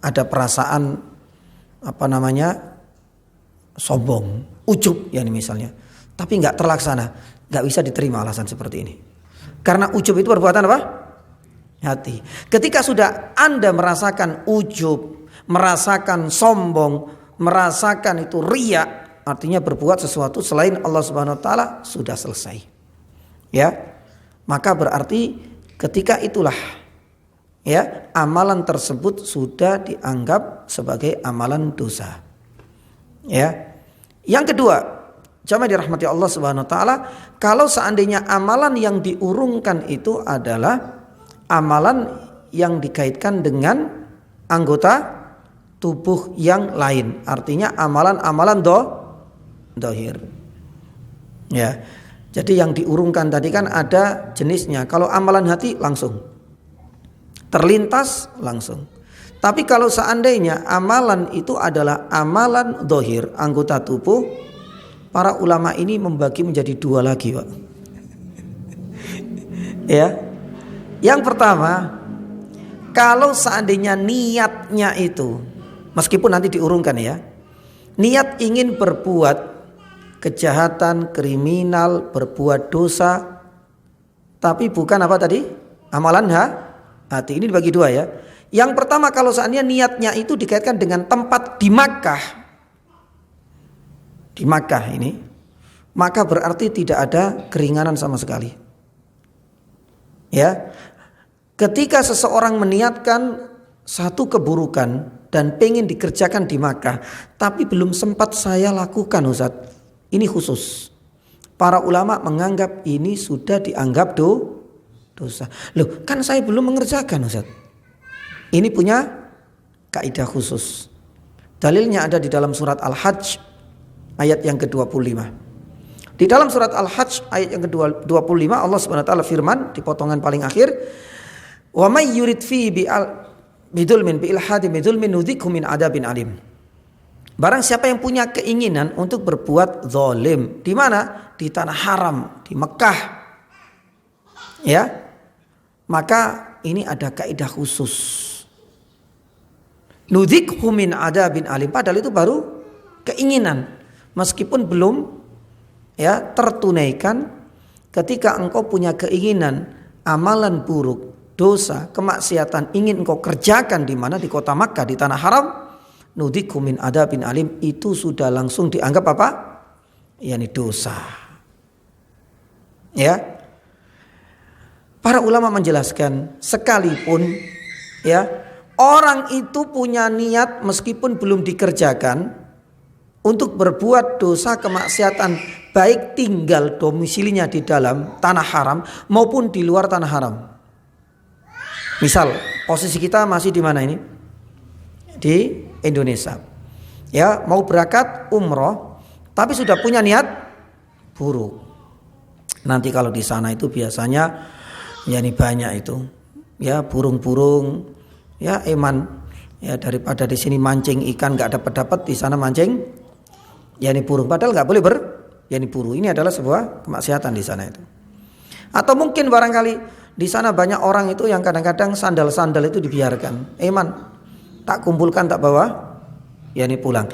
B: ada perasaan sombong, ujub ya misalnya, tapi nggak terlaksana, nggak bisa diterima alasan seperti ini. Karena ujub itu perbuatan apa? Hati. Ketika sudah Anda merasakan ujub, merasakan sombong, merasakan itu riya, artinya berbuat sesuatu selain Allah Subhanahu wa taala, sudah selesai. Ya. Maka berarti ketika itulah ya amalan tersebut sudah dianggap sebagai amalan dosa. Ya. Yang kedua, jamaah dirahmati Allah Subhanahu wa taala, kalau seandainya amalan yang diurungkan itu adalah amalan yang dikaitkan dengan anggota tubuh yang lain, artinya amalan-amalan dohir. Ya. Jadi yang diurungkan tadi kan ada jenisnya. Kalau amalan hati langsung terlintas langsung. Tapi kalau seandainya amalan itu adalah amalan dohir, anggota tubuh, para ulama ini membagi menjadi dua lagi, Pak. Ya. Yang pertama, kalau seandainya niatnya itu, meskipun nanti diurungkan ya, niat ingin berbuat kejahatan, kriminal, berbuat dosa, tapi bukan apa tadi? Amalan hati. Ini dibagi dua ya. Yang pertama, kalau seandainya niatnya itu dikaitkan dengan tempat di Makkah. Di Makkah ini, maka berarti tidak ada keringanan sama sekali. Ya. Ketika seseorang meniatkan satu keburukan dan pengen dikerjakan di Makkah, tapi belum sempat saya lakukan, Ustaz. Ini khusus. Para ulama menganggap ini sudah dianggap dosa. Loh, kan saya belum mengerjakan, Ustaz. Ini punya kaidah khusus. Dalilnya ada di dalam surat Al-Hajj ayat yang ke-25. Di dalam surat Al-Hajj ayat yang ke-25 Allah Subhanahu wa taala firman di potongan paling akhir, "Wa may yurid fi bidulmin bi ilhadin bidulmin nudzikhu min adabin alim." Barang siapa yang punya keinginan untuk berbuat zalim, di mana? Di tanah haram, di Mekah. Ya. Maka ini ada kaidah khusus. Nudzikhu min adabin alim, padahal itu baru keinginan. Meskipun belum ya tertunaikan, ketika engkau punya keinginan amalan buruk, dosa, kemaksiatan ingin engkau kerjakan di mana? Di kota Makkah, di tanah haram, nudzikhu min adabin alim, itu sudah langsung dianggap apa? Yani dosa. Ya. Para ulama menjelaskan, sekalipun ya orang itu punya niat meskipun belum dikerjakan untuk berbuat dosa kemaksiatan, baik tinggal domisilinya di dalam tanah haram maupun di luar tanah haram. Misal posisi kita masih di mana ini? Di Indonesia. Ya, mau berangkat umroh tapi sudah punya niat buruk. Nanti kalau di sana itu biasanya ya ini banyak itu. Ya, burung-burung, ya eman. Ya, daripada di sini mancing ikan enggak dapat-dapat, di sana mancing ya ini burung. Padahal enggak boleh ya ini buru. Ini adalah sebuah kemaksiatan di sana itu. Atau mungkin barangkali di sana banyak orang itu yang kadang-kadang sandal-sandal itu dibiarkan. Eman, tak kumpulkan, tak bawa, ya ini pulang.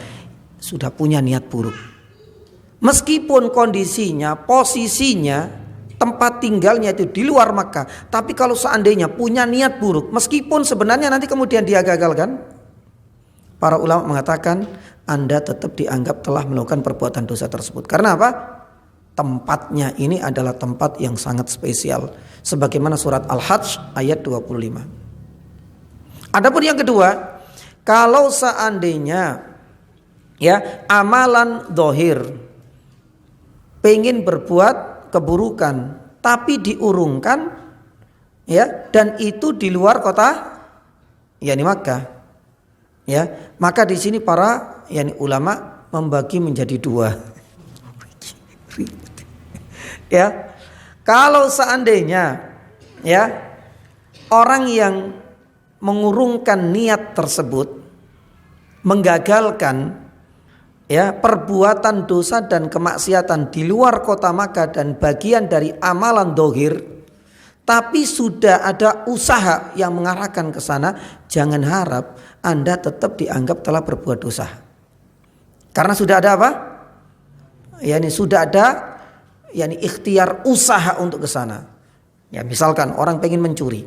B: Sudah punya niat buruk. Meskipun kondisinya, posisinya, tempat tinggalnya itu di luar Makkah, tapi kalau seandainya punya niat buruk, meskipun sebenarnya nanti kemudian dia gagalkan, para ulama mengatakan Anda tetap dianggap telah melakukan perbuatan dosa tersebut. Karena apa? Tempatnya ini adalah tempat yang sangat spesial, sebagaimana surat Al-Hajj ayat 25. Adapun yang kedua, kalau seandainya ya amalan dohir pengen berbuat keburukan tapi diurungkan ya, dan itu di luar kota yakni Makkah, ya, maka di sini para yakni ulama membagi menjadi dua. Ya, kalau seandainya ya orang yang mengurungkan niat tersebut menggagalkan ya perbuatan dosa dan kemaksiatan di luar kota Makkah dan bagian dari amalan dohir, tapi sudah ada usaha yang mengarahkan ke sana, jangan harap Anda tetap dianggap telah berbuat dosa. Karena sudah ada apa? Yani sudah ada yani ikhtiar usaha untuk ke sana. Ya, misalkan orang pengen mencuri.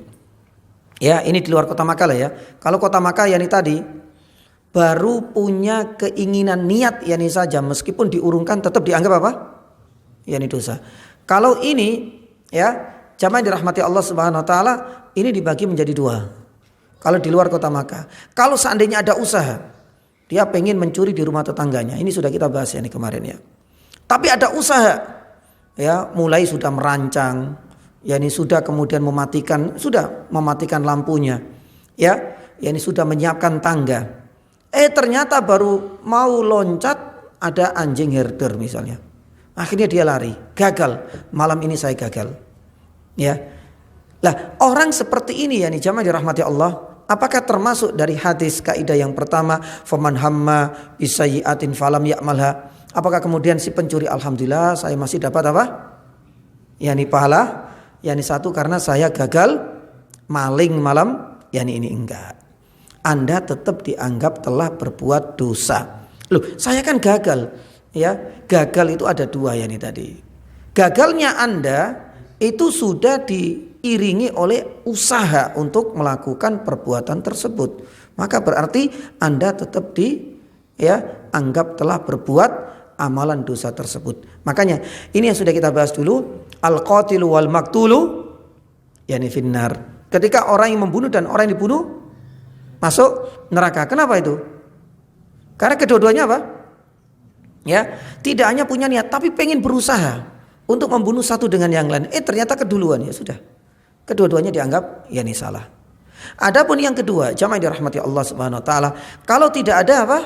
B: Ya, ini di luar kota Makkah lah ya. Kalau kota Makkah yani tadi baru punya keinginan niat yani saja, meskipun diurungkan tetap dianggap apa? Yani dosa. Kalau ini ya jamaah dirahmati Allah Subhanahu wa taala, ini dibagi menjadi dua. Kalau di luar kota Makkah, kalau seandainya ada usaha, dia pengen mencuri di rumah tetangganya. Ini sudah kita bahas ya ini kemarin ya. Tapi ada usaha, ya mulai sudah merancang, ya ini sudah kemudian mematikan lampunya, ya ini sudah menyiapkan tangga. Ternyata baru mau loncat ada anjing herder misalnya. Akhirnya dia lari, gagal. Malam ini saya gagal. Ya, lah orang seperti ini ya nih jamaah dirahmati Allah. Apakah termasuk dari hadis kaidah yang pertama, faman hamma bisayyi'atin falam ya'malha? Apakah kemudian si pencuri alhamdulillah saya masih dapat apa? Yani pahala, yani satu karena saya gagal maling malam, yani ini enggak. Anda tetap dianggap telah berbuat dosa. Loh, saya kan gagal. Ya, gagal itu ada dua yani tadi. Gagalnya Anda itu sudah diiringi oleh usaha untuk melakukan perbuatan tersebut. Maka berarti Anda tetap anggap telah berbuat amalan dosa tersebut. Makanya ini yang sudah kita bahas dulu, al-qatilu wal maktulu yani finnar. Ketika orang yang membunuh dan orang yang dibunuh masuk neraka. Kenapa itu? Karena kedua-duanya apa? Ya, tidak hanya punya niat tapi pengen berusaha untuk membunuh satu dengan yang lain. Ternyata keduluan, ya sudah. Kedua-duanya dianggap ya ini salah. Adapun yang kedua, jamaah dirahmati Allah Subhanahu wa taala, kalau tidak ada apa?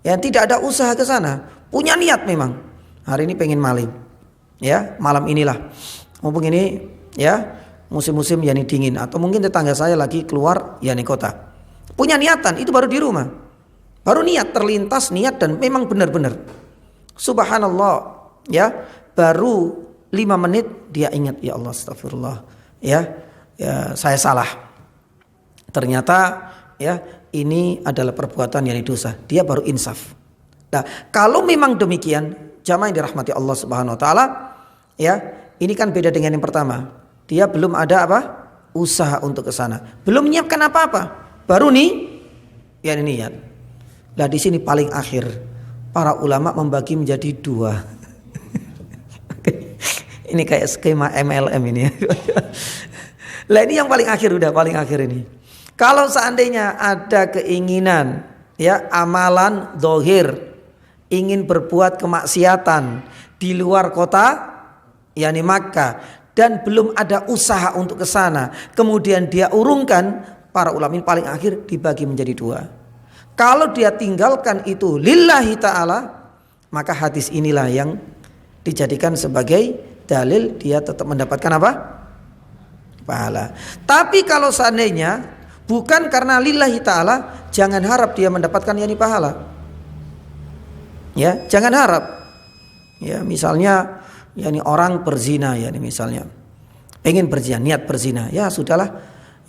B: Ya tidak ada usaha ke sana, punya niat memang. Hari ini pengen maling. Ya, malam inilah. Mumpung ini ya musim-musim yani dingin atau mungkin tetangga saya lagi keluar yani kota. Punya niatan itu baru di rumah. Baru niat terlintas niat dan memang benar-benar. Subhanallah, ya. Baru 5 menit dia ingat, ya Allah astagfirullah, ya saya salah. Ternyata ya ini adalah perbuatan yang dosa. Dia baru insaf. Nah, kalau memang demikian, jamaah yang dirahmati Allah Subhanahu wa taala, ya, ini kan beda dengan yang pertama. Dia belum ada apa? Usaha untuk ke sana. Belum menyiapkan apa-apa. Baru nih ya niat. Nah, di sini paling akhir para ulama membagi menjadi 2. Ini kayak skema MLM ini. Lah ini yang paling akhir, udah paling akhir ini. Kalau seandainya ada keinginan ya amalan zahir, ingin berbuat kemaksiatan di luar kota yakni Makkah dan belum ada usaha untuk ke sana, kemudian dia urungkan, para ulama ini paling akhir dibagi menjadi 2. Kalau dia tinggalkan itu lillahi ta'ala, maka hadis inilah yang dijadikan sebagai dalil dia tetap mendapatkan apa? Pahala. Tapi kalau seandainya bukan karena lillahi ta'ala, jangan harap dia mendapatkan yani pahala. Ya, jangan harap. Ya, misalnya yani orang berzina yani misalnya. Pengen berzina, niat berzina. Ya, sudahlah.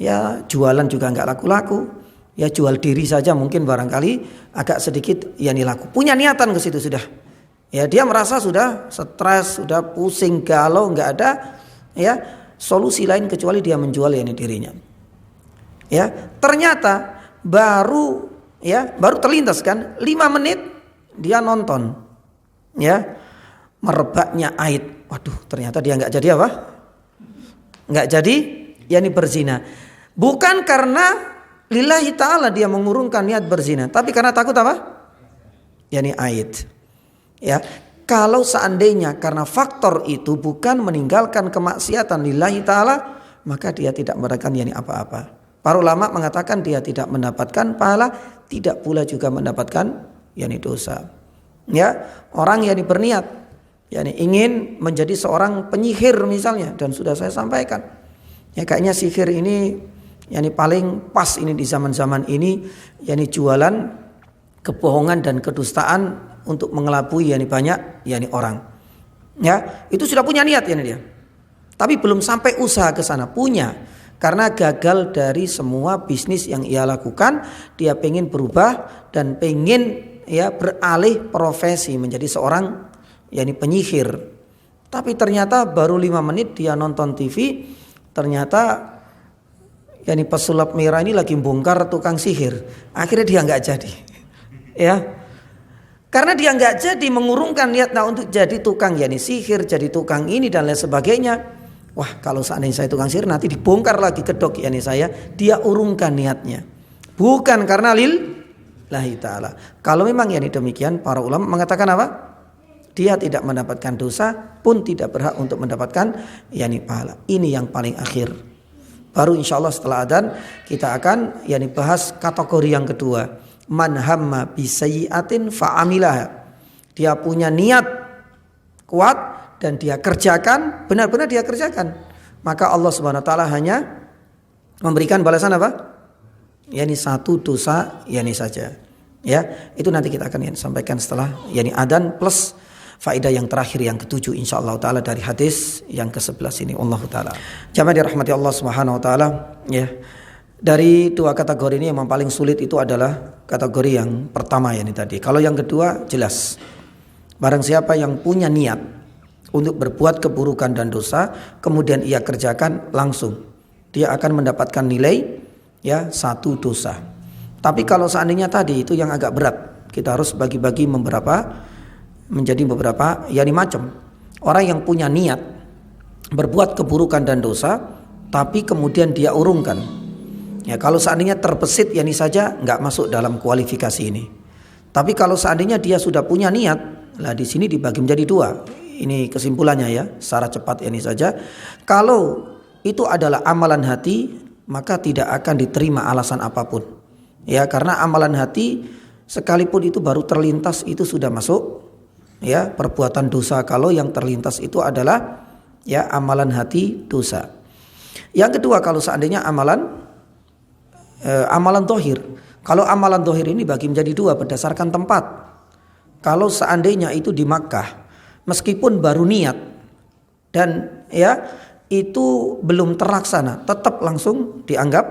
B: Ya, jualan juga enggak laku-laku. Ya, jual diri saja mungkin barangkali agak sedikit yani laku. Punya niatan ke situ sudah. Ya, dia merasa sudah stres, sudah pusing, galau, nggak ada ya solusi lain kecuali dia menjual yani dirinya. Ya, ternyata baru terlintas kan 5 menit dia nonton ya merebaknya aid. Waduh, ternyata dia nggak jadi apa? Nggak jadi yani berzina. Bukan karena lillahi ta'ala dia mengurungkan niat berzina, tapi karena takut apa? Yani aid. Ya, kalau seandainya karena faktor itu bukan meninggalkan kemaksiatan lillahi ta'ala, maka dia tidak mendapatkan yani apa-apa. Para ulama mengatakan dia tidak mendapatkan pahala, tidak pula juga mendapatkan yani dosa. Ya, orang yani berniat yani ingin menjadi seorang penyihir misalnya, dan sudah saya sampaikan. Ya, kayaknya sihir ini Yani paling pas ini di zaman-zaman ini, yani jualan kebohongan dan kedustaan untuk mengelabui yani banyak yani orang. Ya, itu sudah punya niat yani dia. Tapi belum sampai usaha ke sana, punya. Karena gagal dari semua bisnis yang ia lakukan, dia pengen berubah dan pengen ya beralih profesi menjadi seorang yani penyihir. Tapi ternyata baru 5 menit dia nonton TV, ternyata yani pesulap merah ini lagi bongkar tukang sihir. Akhirnya dia nggak jadi. Ya. Karena dia nggak jadi mengurungkan niatnya untuk jadi tukang yani sihir, jadi tukang ini dan lain sebagainya. Wah, kalau seandainya saya tukang sihir nanti dibongkar lagi kedok yani saya, dia urungkan niatnya. Bukan karena lillahi ta'ala. Kalau memang yani demikian, para ulama mengatakan apa? Dia tidak mendapatkan dosa pun tidak berhak untuk mendapatkan yani pahala. Ini yang paling akhir. Baru insyaallah setelah adzan kita akan yani bahas kategori yang kedua. Man hamma bisayyi'atin fa'amilaha. Dia punya niat kuat dan dia kerjakan, benar-benar dia kerjakan, maka Allah Subhanahu wa taala hanya memberikan balasan apa? Yani 1 dosa yani saja. Ya, itu nanti kita akan sampaikan setelah yani adzan plus faedah yang terakhir yang ke-7 insyaallah taala dari hadis yang ke-11 ini. Wallahu taala. Jamaah dirahmati Allah Subhanahu wa taala, ya. Dari 2 kategori ini yang paling sulit itu adalah kategori yang pertama yani tadi. Kalau yang kedua jelas. Barang siapa yang punya niat untuk berbuat keburukan dan dosa, kemudian ia kerjakan langsung, dia akan mendapatkan nilai ya 1 dosa. Tapi kalau seandainya tadi itu yang agak berat, kita harus bagi-bagi menjadi beberapa yani macam. Orang yang punya niat berbuat keburukan dan dosa, tapi kemudian dia urungkan. Ya, kalau seandainya terbesit yani saja nggak masuk dalam kualifikasi ini. Tapi kalau seandainya dia sudah punya niat, lah di sini dibagi menjadi 2. Ini kesimpulannya ya, secara cepat ini saja. Kalau itu adalah amalan hati, maka tidak akan diterima alasan apapun. Ya, karena amalan hati sekalipun itu baru terlintas itu sudah masuk ya perbuatan dosa kalau yang terlintas itu adalah ya amalan hati dosa. Yang kedua, kalau seandainya amalan zahir. Kalau amalan zahir ini bagi menjadi 2 berdasarkan tempat. Kalau seandainya itu di Makkah, meskipun baru niat dan ya itu belum terlaksana, tetap langsung dianggap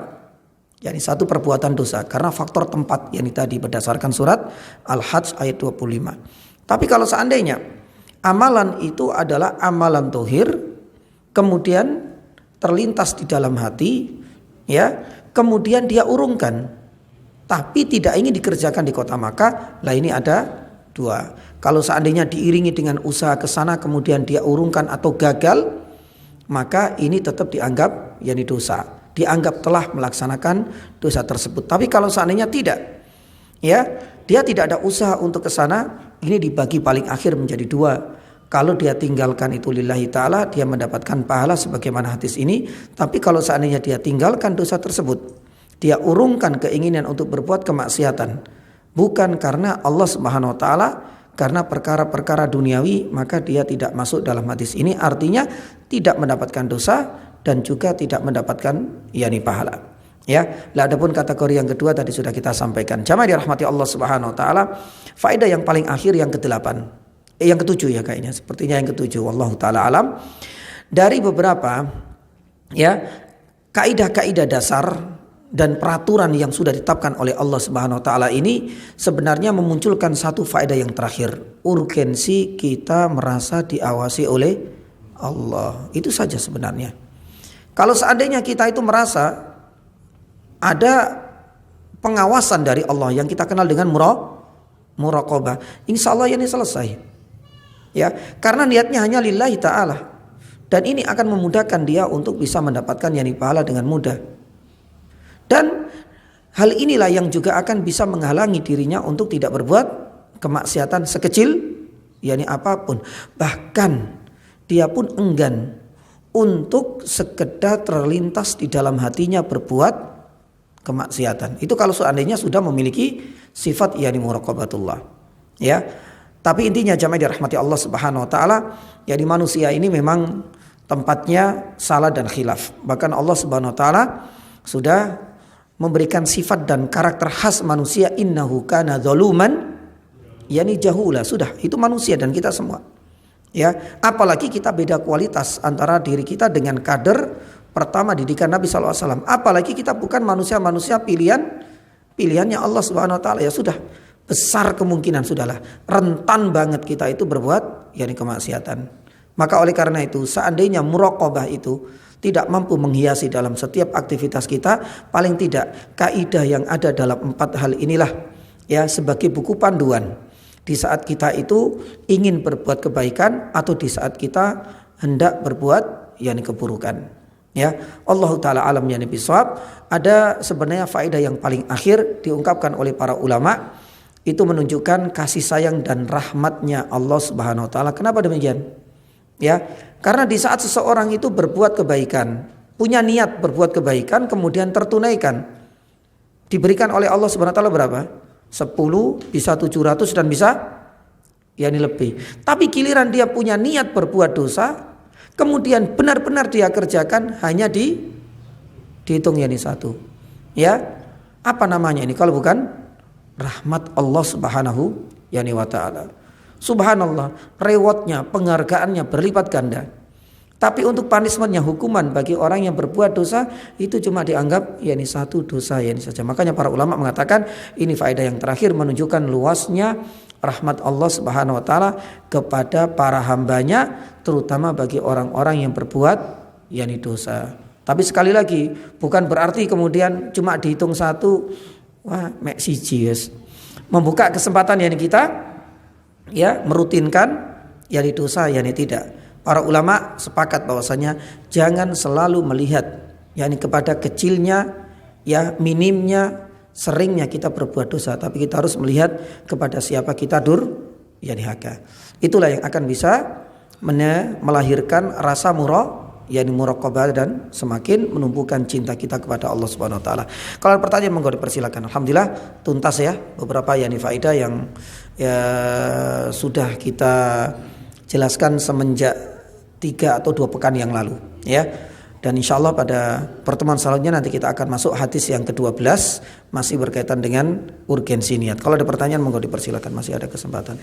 B: yakni 1 perbuatan dosa karena faktor tempat yang tadi berdasarkan surat Al-Hajj ayat 25. Tapi kalau seandainya amalan itu adalah amalan zahir, kemudian terlintas di dalam hati, ya, kemudian dia urungkan, tapi tidak ingin dikerjakan di kota Makkah, lah ini ada 2. Kalau seandainya diiringi dengan usaha ke sana kemudian dia urungkan atau gagal, maka ini tetap dianggap yani dosa. Dianggap telah melaksanakan dosa tersebut. Tapi kalau seandainya tidak, ya, dia tidak ada usaha untuk ke sana, ini dibagi paling akhir menjadi 2. Kalau dia tinggalkan itu lillahi ta'ala, dia mendapatkan pahala sebagaimana hadis ini. Tapi kalau seandainya dia tinggalkan dosa tersebut, dia urungkan keinginan untuk berbuat kemaksiatan, bukan karena Allah Subhanahu wa taala, karena perkara-perkara duniawi, maka dia tidak masuk dalam hadis ini. Artinya tidak mendapatkan dosa dan juga tidak mendapatkan yani pahala. Ya, lah adapun kategori yang kedua tadi sudah kita sampaikan. Jamaah dirahmati Allah Subhanahu wa taala, faedah yang paling akhir yang ke-8. Yang ke-7 ya kayaknya, sepertinya yang ke-7, wallahu taala alam. Dari beberapa ya kaidah-kaidah dasar dan peraturan yang sudah ditetapkan oleh Allah Subhanahu wa taala ini sebenarnya memunculkan 1 faedah yang terakhir, urgensi kita merasa diawasi oleh Allah. Itu saja sebenarnya. Kalau seandainya kita itu merasa ada pengawasan dari Allah yang kita kenal dengan muraqabah, insyaallah ini selesai. Ya, karena niatnya hanya lillahi ta'ala. Dan ini akan memudahkan dia untuk bisa mendapatkan yani pahala dengan mudah. Dan hal inilah yang juga akan bisa menghalangi dirinya untuk tidak berbuat kemaksiatan sekecil yani apapun. Bahkan dia pun enggan untuk sekedar terlintas di dalam hatinya berbuat kemaksiatan. Itu kalau seandainya sudah memiliki sifat yani muraqabatullah. Ya. Tapi intinya jamaah dirahmati Allah Subhanahu wa taala, ya di manusia ini memang tempatnya salah dan khilaf. Bahkan Allah Subhanahu wa taala sudah memberikan sifat dan karakter khas manusia, innahu kana zaluman, yani jahula. Sudah, itu manusia dan kita semua. Ya, apalagi kita beda kualitas antara diri kita dengan kader pertama didikan Nabi SAW. Apalagi kita bukan manusia-manusia pilihannya Allah Subhanahu Wa Taala. Ya sudah, besar kemungkinan sudahlah, rentan banget kita itu berbuat yani kemaksiatan. Maka oleh karena itu, seandainya muraqabah itu tidak mampu menghiasi dalam setiap aktivitas kita, paling tidak kaidah yang ada dalam 4 hal inilah ya sebagai buku panduan di saat kita itu ingin berbuat kebaikan atau di saat kita hendak berbuat yani keburukan. Ya, Allah taala alam yani bisawab. Ada sebenarnya faedah yang paling akhir diungkapkan oleh para ulama, itu menunjukkan kasih sayang dan rahmatnya Allah Subhanahu wa taala. Kenapa demikian? Ya, karena di saat seseorang itu berbuat kebaikan, punya niat berbuat kebaikan, kemudian tertunaikan, diberikan oleh Allah Subhanahu wa taala berapa? 10, bisa 700 dan bisa yani lebih. Tapi giliran dia punya niat berbuat dosa, kemudian benar-benar dia kerjakan, hanya dihitung yani 1. Ya, apa namanya ini kalau bukan rahmat Allah Subhanahu yani wa taala. Subhanallah, rewardnya, penghargaannya berlipat ganda. Tapi untuk punishmentnya, hukuman bagi orang yang berbuat dosa itu cuma dianggap yani 1 dosa yani saja. Makanya para ulama mengatakan ini faedah yang terakhir menunjukkan luasnya rahmat Allah Subhanahu wa taala kepada para hambanya, terutama bagi orang-orang yang berbuat yani dosa. Tapi sekali lagi, bukan berarti kemudian cuma dihitung 1, wah mek siji wis. Membuka kesempatan yani kita ya merutinkan yani dosa yani tidak. Para ulama sepakat bahwasanya jangan selalu melihat yani kepada kecilnya ya minimnya seringnya kita berbuat dosa, tapi kita harus melihat kepada siapa kita yani haka. Itulah yang akan bisa melahirkan rasa yani muraqabah dan semakin menumbuhkan cinta kita kepada Allah Subhanahu wa taala. Kalau ada pertanyaan monggo dipersilakan. Alhamdulillah tuntas ya beberapa yani faedah yang ya sudah kita jelaskan semenjak 3 atau 2 pekan yang lalu ya. Dan insyaallah pada pertemuan selanjutnya nanti kita akan masuk hadis yang ke-12 masih berkaitan dengan urgensi niat. Kalau ada pertanyaan monggo dipersilakan, masih ada kesempatan.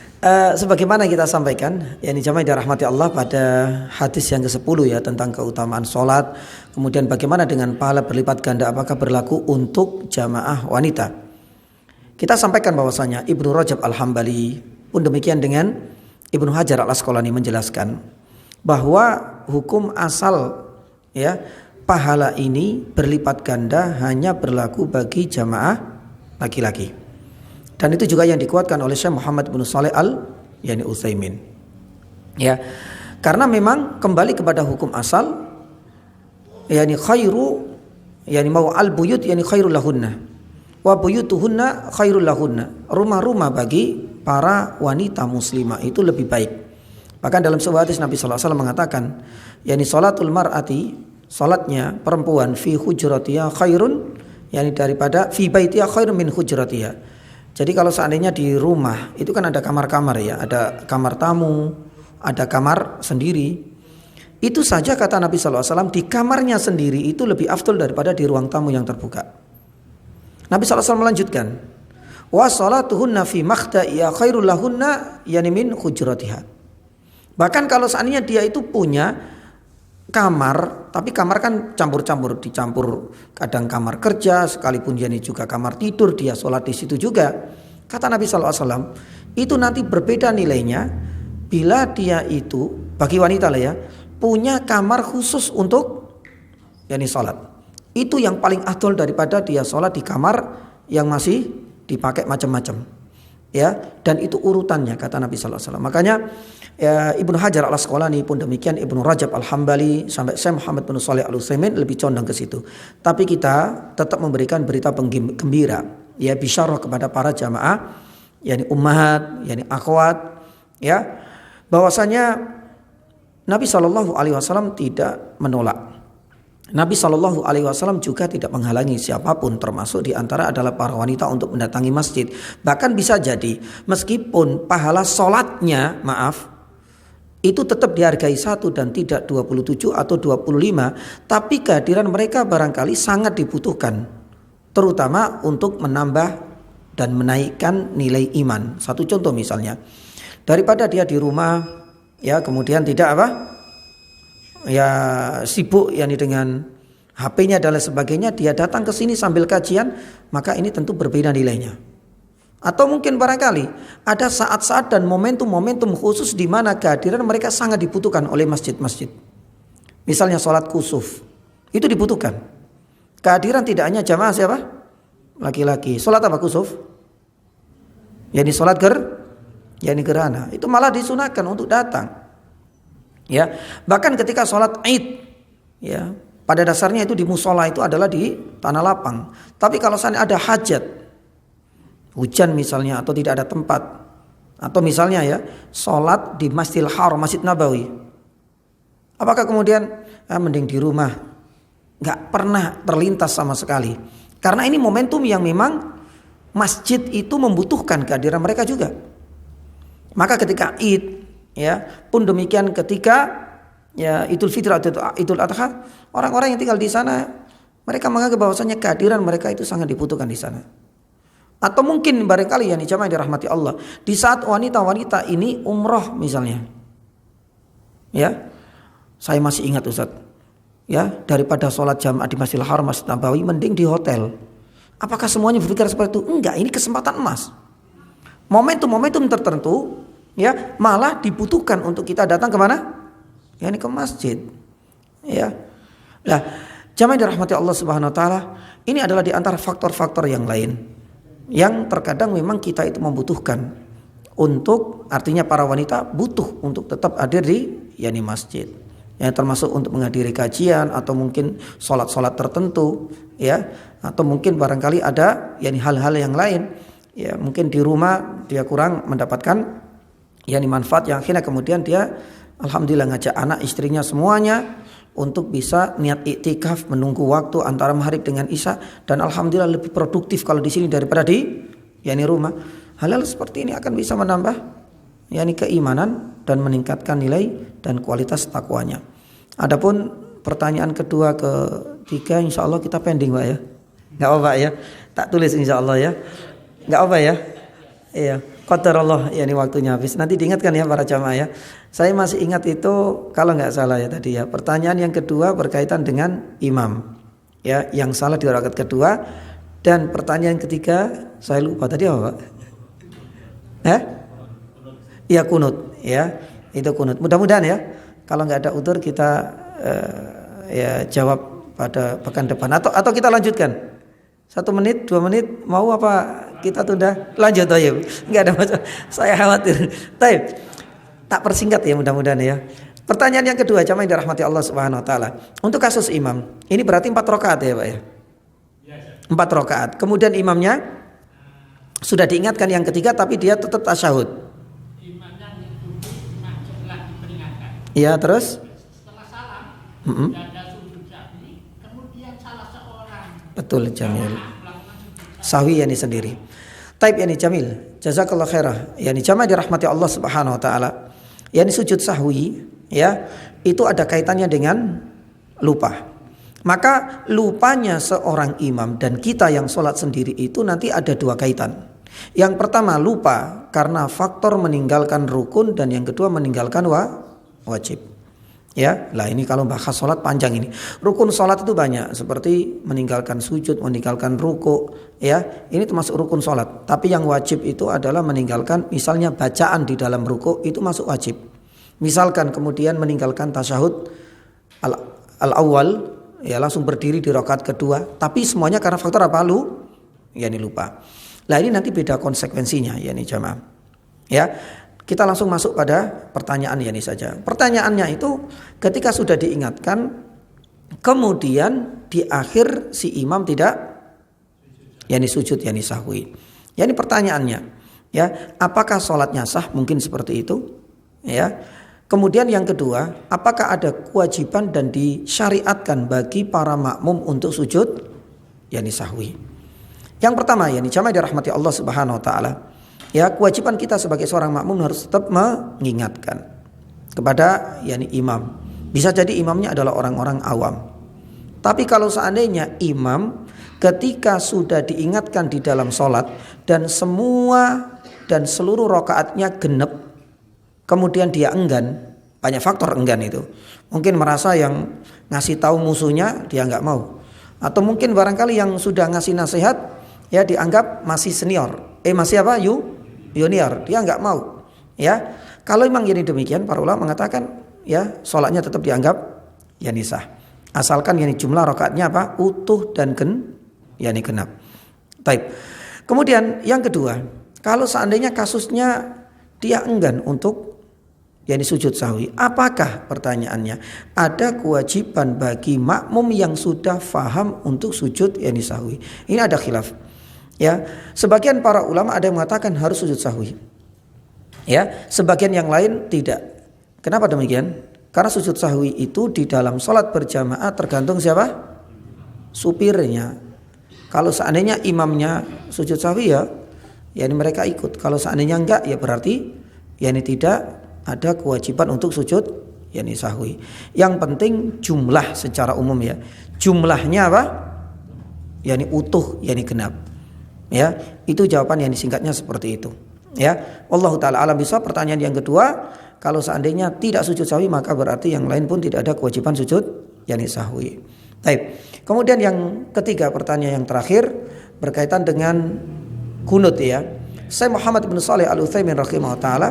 B: Sebagaimana kita sampaikan yakni jamaah dirahmati Allah pada hadis yang ke-10 ya tentang keutamaan salat, kemudian bagaimana dengan pahala berlipat ganda, apakah berlaku untuk jamaah wanita. Kita sampaikan bahwasanya Ibnu Rajab Al-Hambali pun demikian dengan Ibnu Hajar Al-Asqalani menjelaskan bahwa hukum asal ya pahala ini berlipat ganda hanya berlaku bagi jamaah laki-laki. Dan itu juga yang dikuatkan oleh Syekh Muhammad bin Shalih yani Utsaimin. Ya. Karena memang kembali kepada hukum asal yani khairu yani mau'al buyut yani khairul lahunna wa buyutuhunna khairul lahunna. Rumah-rumah bagi para wanita muslimah itu lebih baik. Bahkan dalam sebuah hadis Nabi sallallahu alaihi wasallam mengatakan yani salatul mar'ati, salatnya perempuan fi hujratiha khairun, yani daripada fi baitiha khairun min hujratiha. Jadi kalau seandainya di rumah itu kan ada kamar-kamar ya, ada kamar tamu, ada kamar sendiri. Itu saja kata Nabi sallallahu alaihi wasallam di kamarnya sendiri itu lebih afdal daripada di ruang tamu yang terbuka. Nabi sallallahu alaihi wasallam melanjutkan, wa salatuhunna fi makhda'iha khairul lahunna yani min hujratiha. Bahkan kalau seandainya dia itu punya kamar, tapi kamar kan campur-campur, dicampur kadang kamar kerja, sekalipun dia ini juga kamar tidur, dia sholat di situ juga. Kata Nabi SAW, itu nanti berbeda nilainya bila dia itu bagi wanita lah ya, punya kamar khusus untuk yani sholat. Itu yang paling afdal daripada dia sholat di kamar yang masih dipakai macam-macam. Ya, dan itu urutannya kata Nabi SAW. Makanya ya, Ibnu Hajar Al-Asqalani pun demikian, Ibnu Rajab Al-Hambali sampai Syekh Muhammad bin Shalih Al-Utsaimin lebih condong ke situ. Tapi kita tetap memberikan berita gembira ya, bisyarah kepada para jamaah yakni ummahat, yakni akhwat ya, bahwasanya Nabi SAW tidak menolak. Nabi SAW juga tidak menghalangi siapapun, termasuk diantara adalah para wanita, untuk mendatangi masjid. Bahkan bisa jadi meskipun pahala sholatnya itu tetap dihargai 1 dan tidak 27 atau 25, tapi kehadiran mereka barangkali sangat dibutuhkan, terutama untuk menambah dan menaikkan nilai iman. Satu contoh misalnya, daripada dia di rumah ya kemudian tidak ya sibuk yakni dengan HP-nya dan lain sebagainya, dia datang ke sini sambil kajian, maka ini tentu berbeda nilainya. Atau mungkin barangkali ada saat-saat dan momentum-momentum khusus di mana kehadiran mereka sangat dibutuhkan oleh masjid-masjid. Misalnya sholat kusuf, itu dibutuhkan. Kehadiran tidak hanya jamaah siapa? Laki-laki. Sholat apa kusuf? Yani sholat yani gerhana. Itu malah disunahkan untuk datang. Ya, bahkan ketika sholat Id, ya, pada dasarnya itu di musola itu adalah di tanah lapang. Tapi kalau misalnya ada hajat, hujan misalnya atau tidak ada tempat, atau misalnya ya sholat di Masjidil Haram, Masjid Nabawi, apakah kemudian mending di rumah? Gak pernah terlintas sama sekali. Karena ini momentum yang memang masjid itu membutuhkan kehadiran mereka juga. Maka ketika Id, ya pun demikian ketika ya Idul Fitri atau Idul Adha, orang-orang yang tinggal di sana mereka menganggap bahwasanya kehadiran mereka itu sangat dibutuhkan di sana. Atau mungkin barangkali yang jamaah dirahmati Allah, di saat wanita-wanita ini umroh misalnya, ya saya masih ingat Ustaz, ya daripada sholat jamaah di Masjidil Haram, Masjid Nabawi, mending di hotel. Apakah semuanya berpikir seperti itu? Enggak, ini kesempatan emas. Momentum-momentum tertentu ya malah dibutuhkan untuk kita datang kemana? Ya ini ke masjid. Ya. Nah, jamaah dirahmati Allah Subhanahu wa taala, ini adalah di antara faktor-faktor yang lain yang terkadang memang kita itu membutuhkan untuk, artinya para wanita butuh untuk tetap hadir di yakni masjid. Ya, termasuk untuk menghadiri kajian atau mungkin sholat-sholat tertentu, ya, atau mungkin barangkali ada yakni hal-hal yang lain. Ya, mungkin di rumah dia kurang mendapatkan yakni manfaat yang akhirnya kemudian dia alhamdulillah ngajak anak istrinya semuanya untuk bisa niat iktikaf menunggu waktu antara maghrib dengan isya, dan alhamdulillah lebih produktif kalau di sini daripada di yakni rumah. Hal-hal seperti ini akan bisa menambah yakni keimanan dan meningkatkan nilai dan kualitas takwanya. Adapun pertanyaan kedua ketiga insyaallah kita pending Pak ya. Enggak apa-apa ya. Tak tulis insyaallah ya. Enggak apa ya. Iya. Qadarullah ya, ini waktunya habis. Nanti diingatkan ya para jamaah ya. Saya masih ingat itu kalau nggak salah ya tadi ya. Pertanyaan yang kedua berkaitan dengan imam. Ya, yang salah di rakaat kedua, dan pertanyaan ketiga saya lupa tadi apa, Pak? Ya kunut ya. Itu kunut. Mudah-mudahan ya. Kalau nggak ada udzur kita ya jawab pada pekan depan atau kita lanjutkan. 1 menit, 2 menit, mau apa kita tunda? Lanjut aja, nggak ada masalah. Saya khawatir. Tak persingkat ya mudah-mudahan ya. Pertanyaan yang kedua, jamaah yang dirahmati Allah Subhanahu Wa Taala. Untuk kasus imam, ini berarti 4 rakaat ya Pak ya? 4 rakaat. Kemudian imamnya sudah diingatkan yang ketiga, tapi dia tetap tasyahud. Iya terus? Setelah salam, betul Jamil. Sahwi yani sendiri. Taib yani Jamil. Jazakallah khairah. Yani jamaah dirahmati Allah Subhanahu wa taala. Yani sujud sahwi ya, itu ada kaitannya dengan lupa. Maka lupanya seorang imam dan kita yang sholat sendiri itu nanti ada 2 kaitan. Yang pertama lupa karena faktor meninggalkan rukun, dan yang kedua meninggalkan wajib. Ya, lah ini kalau bahas sholat panjang ini. Rukun sholat itu banyak, seperti meninggalkan sujud, meninggalkan ruku, ya. Ini termasuk rukun sholat. Tapi yang wajib itu adalah meninggalkan, misalnya bacaan di dalam ruku itu masuk wajib. Misalkan kemudian meninggalkan tasyahud al-awwal, ya langsung berdiri di rakaat kedua. Tapi semuanya karena faktor apa? Ya ini lupa. Lah ini nanti beda konsekuensinya, ya ini jamaah. Ya. Kita langsung masuk pada pertanyaan ini saja. Pertanyaannya itu ketika sudah diingatkan, kemudian di akhir si imam tidak yani sujud yani sahwi. Yani pertanyaannya, ya, apakah sholatnya sah? Mungkin seperti itu, ya. Kemudian yang kedua, apakah ada kewajiban dan disyariatkan bagi para makmum untuk sujud yani sahwi? Yang pertama, yani jamaah dirahmati Allah Subhanahu wa taala. Ya, kewajiban kita sebagai seorang makmum harus tetap mengingatkan. kepada imam. Bisa jadi imamnya adalah orang-orang awam. Tapi kalau seandainya imam ketika sudah diingatkan di dalam sholat dan semua dan seluruh rakaatnya genep, kemudian dia enggan, banyak faktor enggan itu. Mungkin merasa yang ngasih tahu musuhnya dia nggak mau, atau mungkin barangkali yang sudah ngasih nasihat ya dianggap masih senior, junior, dia nggak mau. Ya, kalau memang ini demikian, para ulama mengatakan ya sholatnya tetap dianggap sah, asalkan jumlah rakaatnya utuh dan genap. Baik. Kemudian yang kedua, kalau seandainya kasusnya dia enggan untuk sujud sahwi, apakah pertanyaannya ada kewajiban bagi makmum yang sudah faham untuk sujud sahwi? Ini ada khilaf. Ya, sebagian para ulama ada yang mengatakan harus sujud sahwi. Ya, sebagian yang lain tidak. Kenapa demikian? Karena sujud sahwi itu di dalam sholat berjamaah tergantung siapa? Supirnya. Kalau seandainya imamnya sujud sahwi ya mereka ikut. Kalau seandainya enggak ya berarti tidak ada kewajiban untuk sujud sahwi. Yang penting jumlah secara umum ya. Jumlahnya utuh genap. Ya, itu jawaban yang disingkatnya seperti itu. Ya, wallahu taala alam bisawab. Pertanyaan yang kedua, kalau seandainya tidak sujud sahwi maka berarti yang lain pun tidak ada kewajiban sujud sahwi. Baik. Kemudian yang ketiga, pertanyaan yang terakhir berkaitan dengan kunut ya. Syekh Muhammad bin Shalih Al-Utsaimin rahimahullah taala,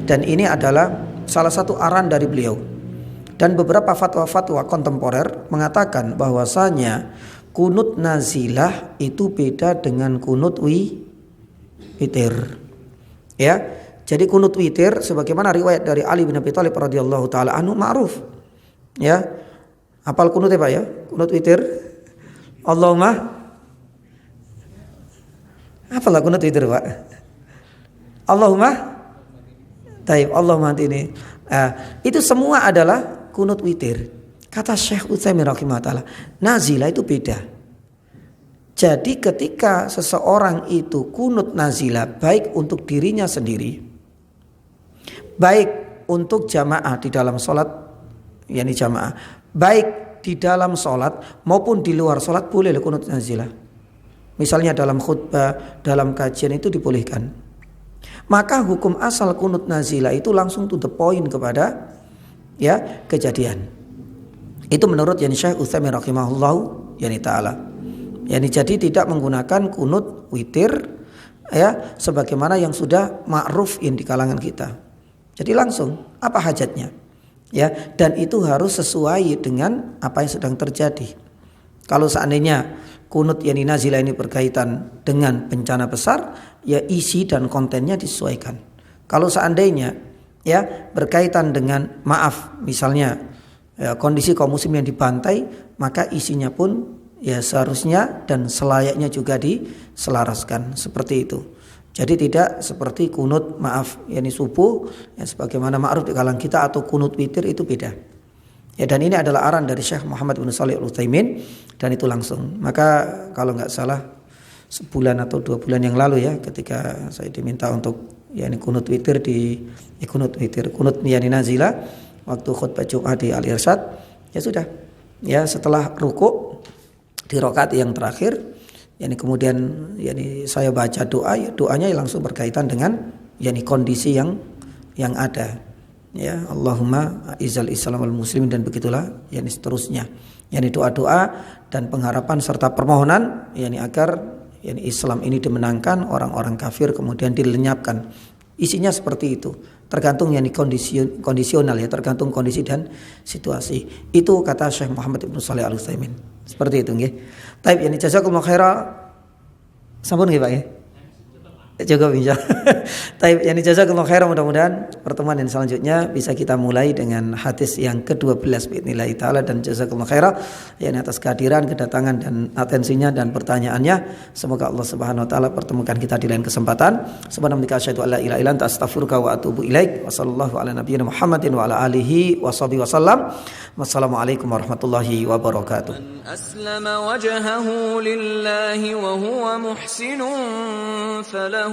B: dan ini adalah salah satu arahan dari beliau. Dan beberapa fatwa-fatwa kontemporer mengatakan bahwasanya kunut nazilah itu beda dengan kunut witir. Ya. Jadi kunut witir sebagaimana riwayat dari Ali bin Abi Thalib radhiyallahu taala anhu ma'ruf. Ya. Hafal kunut ya Pak ya? Kunut witir. Allahumma. Apalah kunut witir Pak? Allahumma. Taib, Allahumma ini. Itu semua adalah kunut witir. Kata Syekh Utsaimin rahimahullah taala, nazilah itu beda. Jadi ketika seseorang itu kunut nazilah baik untuk dirinya sendiri, baik untuk jamaah di dalam sholat, jamaah, baik di dalam sholat maupun di luar sholat boleh kunut nazilah. Misalnya dalam khutbah, dalam kajian itu dibolehkan. Maka hukum asal kunut nazilah itu langsung to the point kepada kejadian. Itu menurut Syekh Utsaimin rahimahullahu taala. Jadi tidak menggunakan kunut witir sebagaimana yang sudah ma'ruf di kalangan kita. Jadi langsung apa hajatnya? Dan itu harus sesuai dengan apa yang sedang terjadi. Kalau seandainya kunut nazilah ini berkaitan dengan bencana besar, isi dan kontennya disesuaikan. Kalau seandainya berkaitan dengan misalnya kondisi kaum muslim yang dibantai, maka isinya pun seharusnya dan selayaknya juga diselaraskan seperti itu. Jadi tidak seperti kunut subuh sebagaimana ma'ruf di kalangan kita, atau kunut witir itu beda. Dan ini adalah arahan dari Syekh Muhammad bin Shalih Al-Utsaimin, dan itu langsung. Maka kalau nggak salah sebulan atau 2 bulan yang lalu ketika saya diminta untuk kunut witir kunut nazilah waktu khutbah Jumat di Al-Irsyad, sudah setelah rukuk di rakaat yang terakhir kemudian saya baca doanya langsung berkaitan dengan kondisi yang ada. Allahumma izal Islam wal muslimin, dan begitulah seterusnya. Doa-doa dan pengharapan serta permohonan agar Islam ini dimenangkan, orang-orang kafir kemudian dilenyapkan. Isinya seperti itu. Tergantung kondisional tergantung kondisi dan situasi. Itu kata Syekh Muhammad bin Shalih Al-Utsaimin. Seperti itu nggih. Taib jazakumullah khairan. Sampun nggih Pak ya? Cukup insyaallah. Taib jazakumullah khairan, mudah-mudahan pertemuan yang selanjutnya bisa kita mulai dengan hadis yang ke-12 باذنillah taala, dan jazakumullah khairan atas kehadiran, kedatangan dan atensinya dan pertanyaannya. Semoga Allah Subhanahu wa taala pertemukan kita di lain kesempatan. Subhanaka asyhadu an la ilaha illa anta astaghfiruka wa atubu ilaik. Wa sallallahu ala nabiyyina Muhammadin wa ala alihi washabihi wasallam. Wassalamualaikum warahmatullahi wabarakatuh.
C: Aslama wajhahu lillahi wa huwa muhsinun falahu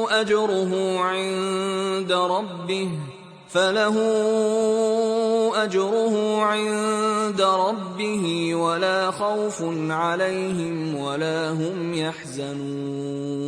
C: أجره عند ربه فله أجره عند ربه ولا خوف عليهم ولا هم يحزنون